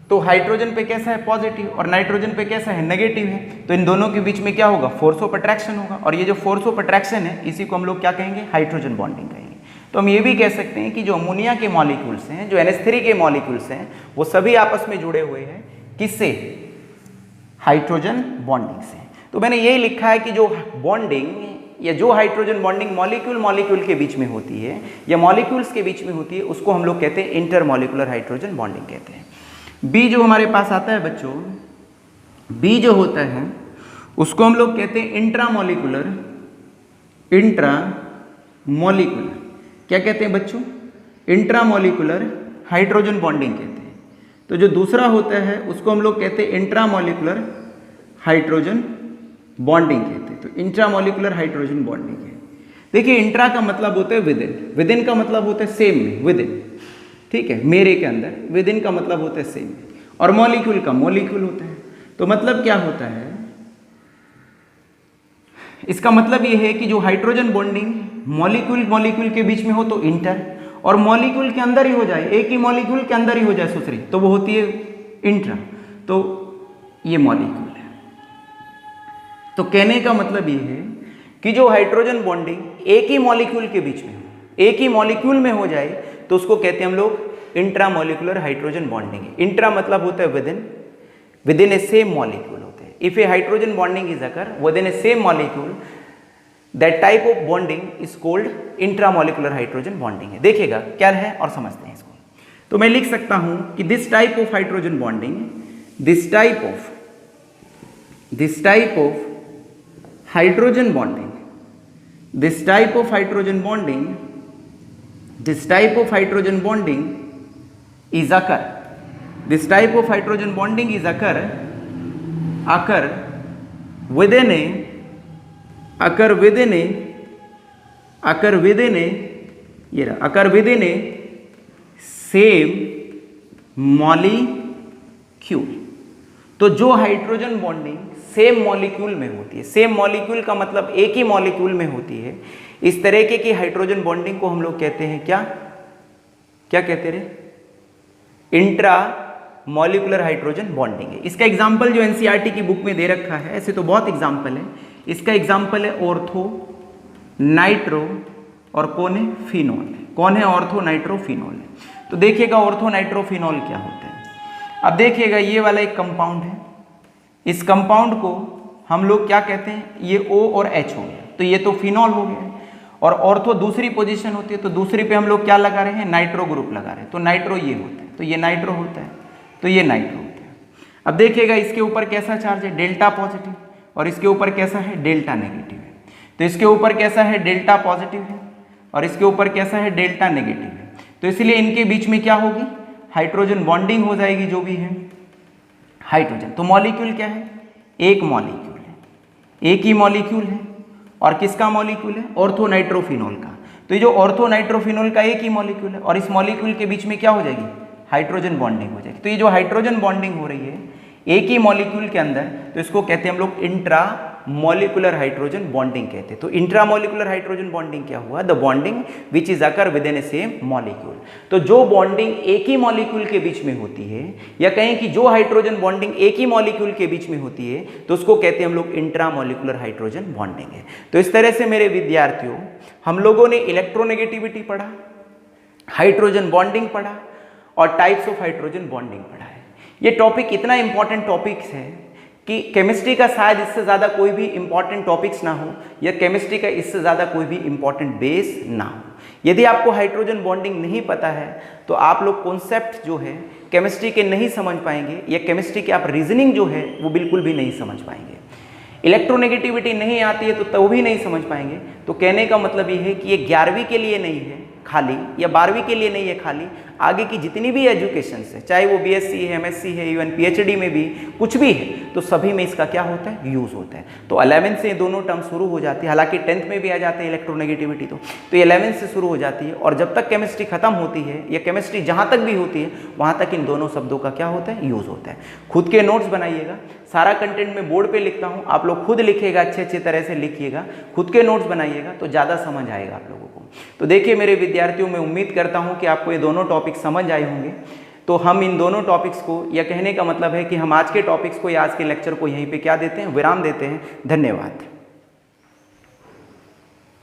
तो हाइड्रोजन पे कैसा है, पॉजिटिव, और नाइट्रोजन पे कैसा है, नेगेटिव है। तो इन दोनों के बीच में क्या होगा, फोर्स ऑफ अट्रैक्शन होगा, और ये जो फोर्स ऑफ अट्रैक्शन है, इसी को हम लोग क्या कहेंगे, हाइड्रोजन बॉन्डिंग कहेंगे। तो हम ये भी कह सकते हैं कि जो अमोनिया के मॉलिक्यूल्स हैं, जो NH3 के मॉलिक्यूल्स हैं, वो सभी आपस में जुड़े हुए हैं, किससे, हाइड्रोजन बॉन्डिंग से। तो मैंने यही लिखा है कि जो बॉन्डिंग या जो हाइड्रोजन बॉन्डिंग मॉलिक्यूल मॉलिक्यूल के बीच में होती है या मॉलिक्यूल्स के बीच में होती है, उसको हम लोग कहते हैं इंटरमॉलिक्यूलर हाइड्रोजन बॉन्डिंग कहते हैं। बी जो हमारे पास आता है बच्चों, बी जो होता है उसको हम लोग कहते हैं इंट्रामॉलिक्यूलर, इंट्रामॉलिक्यूलर क्या कहते हैं बच्चों, इंट्रामोलिकुलर हाइड्रोजन बॉन्डिंग कहते हैं। तो जो दूसरा होता है उसको हम लोग कहते हैं इंट्रामोलिकुलर हाइड्रोजन बॉन्डिंग कहते हैं। तो इंट्रामोलिकुलर हाइड्रोजन बॉन्डिंग है। देखिए इंट्रा का मतलब होता है विदिन, विदिन का मतलब होता है सेम में, विदिन, ठीक है, मेरे के अंदर, विदिन का मतलब होता है सेम, और मॉलिक्यूल का मॉलिक्यूल होता है। तो मतलब क्या होता है, इसका मतलब ये है कि जो हाइड्रोजन बॉन्डिंग मॉलिक्यूल मॉलिक्यूल के बीच में हो तो इंटर, और मॉलिक्यूल के अंदर ही हो जाए, एक ही मॉलिक्यूल के अंदर ही हो जाए सुसरी, तो वो होती है इंट्रा। तो ये मॉलिक्यूल है। तो कहने का मतलब ये है कि जो हाइड्रोजन बॉन्डिंग एक ही मॉलिक्यूल के बीच में हो, एक ही मॉलिक्यूल में हो जाए, तो उसको कहते हैं हम लोग इंट्रामोलिकुलर हाइड्रोजन बॉन्डिंग। इंट्रा मतलब होता है विदिन, विदिन ए सेम मॉलिक्यूल होते हैं। If A hydrogen bonding is occur within A same molecule, that type of bonding is called intramolecular hydrogen bonding है। देखिएगा क्या है और समझते हैं इसको। तो मैं लिख सकता हूं कि this type of hydrogen bonding, this type of hydrogen bonding, this type of hydrogen bonding is occur, this type of hydrogen bonding is occur within a same molecule। तो जो हाइड्रोजन बॉन्डिंग सेम मॉलिक्यूल में होती है, सेम मॉलिक्यूल का मतलब एक ही मॉलिक्यूल में होती है, इस तरीके की हाइड्रोजन बॉन्डिंग को हम लोग कहते हैं क्या, क्या कहते हैं, इंट्रा मॉलिक्यूलर हाइड्रोजन बॉन्डिंग है। इसका एग्जांपल जो एनसीईआरटी की बुक में दे रखा है, ऐसे तो बहुत एग्जांपल है, इसका एग्जांपल है ऑर्थो नाइट्रो और कौन है, फिनॉल। कौन है, ऑर्थो नाइट्रो फिनॉल है। तो देखिएगा ऑर्थो नाइट्रो फिनॉल क्या होता है। अब देखिएगा ये वाला एक कंपाउंड है, इस कंपाउंड को हम लोग क्या कहते हैं, ये O और H हो गया, तो ये तो फिनॉल हो गया। और ऑर्थो दूसरी पोजीशन होती है, तो दूसरी पे हम लोग क्या लगा रहे हैं, नाइट्रो ग्रुप लगा रहे हैं। तो नाइट्रो ये होता है, तो ये नाइट्रो होता है, तो ये नाइट्रो होता है। अब देखिएगा इसके ऊपर कैसा चार्ज है, डेल्टा पॉजिटिव, और इसके ऊपर कैसा है, डेल्टा नेगेटिव है। तो इसके ऊपर कैसा है, डेल्टा पॉजिटिव है, और इसके ऊपर कैसा है, डेल्टा नेगेटिव है। तो इसलिए इनके बीच में क्या होगी, हाइड्रोजन बॉन्डिंग हो जाएगी, जो भी है हाइड्रोजन। तो मॉलिक्यूल क्या है, एक मॉलिक्यूल है, एक ही मॉलिक्यूल है, और किसका मॉलिक्यूल है, ऑर्थो नाइट्रोफिनॉल का। तो ये जो ऑर्थो नाइट्रोफिनॉल का एक ही मॉलिक्यूल है, और इस मॉलिक्यूल के बीच में क्या हो जाएगी, हाइड्रोजन बॉन्डिंग हो जाएगी। तो ये जो हाइड्रोजन बॉन्डिंग हो रही है एक ही मॉलिक्यूल के अंदर, तो इसको कहते हैं हम लोग इंट्रा मॉलिक्यूलर हाइड्रोजन बॉन्डिंग कहते हैं। तो इंट्रा मॉलिक्यूलर हाइड्रोजन बॉन्डिंग क्या हुआ, the bonding which is occur with in A same molecule. तो जो बॉन्डिंग एक ही मॉलिक्यूल के बीच में होती है, या कहें कि जो हाइड्रोजन बॉन्डिंग एक ही मॉलिक्यूल के बीच में होती है, तो उसको कहते हैं हम लोग इंट्रा मॉलिक्यूलर हाइड्रोजन बॉन्डिंग है। तो इस तरह से मेरे विद्यार्थियों, हम लोगों ने इलेक्ट्रोनेगेटिविटी पढ़ा, हाइड्रोजन बॉन्डिंग पढ़ा, और टाइप्स ऑफ हाइड्रोजन बॉन्डिंग पढ़ा है। ये टॉपिक इतना इंपॉर्टेंट टॉपिक्स है कि केमिस्ट्री का शायद इससे ज़्यादा कोई भी इंपॉर्टेंट टॉपिक्स ना हो, या केमिस्ट्री का इससे ज़्यादा कोई भी इंपॉर्टेंट बेस ना हो। यदि आपको हाइड्रोजन बॉन्डिंग नहीं पता है, तो आप लोग कॉन्सेप्ट जो है केमिस्ट्री के नहीं समझ पाएंगे, या केमिस्ट्री के आप रीजनिंग जो है वो बिल्कुल भी नहीं समझ पाएंगे। इलेक्ट्रोनेगेटिविटी नहीं आती है तो भी नहीं समझ पाएंगे। तो कहने का मतलब ये है कि ये 11वीं के लिए नहीं है खाली, या 12वीं के लिए नहीं है खाली, आगे की जितनी भी एजुकेशन है, चाहे वो बीएससी है, एमएससी है, इवन पीएचडी में भी कुछ भी है, तो सभी में इसका क्या होता है, यूज़ होता है। तो 11th से दोनों टर्म शुरू हो जाती है, हालांकि 10th में भी आ जाते हैं इलेक्ट्रोनेगेटिविटी, तो 11th से शुरू हो जाती है, और जब तक केमिस्ट्री खत्म होती है, या केमिस्ट्री जहाँ तक भी होती है, वहाँ तक इन दोनों शब्दों का क्या होता है, यूज़ होता है। खुद के नोट्स बनाइएगा, सारा कंटेंट मैं बोर्ड पे लिखता हूँ, आप लोग खुद लिखिएगा, अच्छे तरह से लिखिएगा, खुद के नोट्स बनाइएगा, तो ज़्यादा समझ आएगा आप लोगों को। तो देखिए मेरे विद्यार्थियों, मैं उम्मीद करता हूँ कि आपको ये दोनों टॉपिक समझ आए होंगे। तो हम इन दोनों टॉपिक्स को, या कहने का मतलब है कि हम आज के टॉपिक्स को या आज के लेक्चर को यहीं पे क्या देते हैं, विराम देते हैं। धन्यवाद।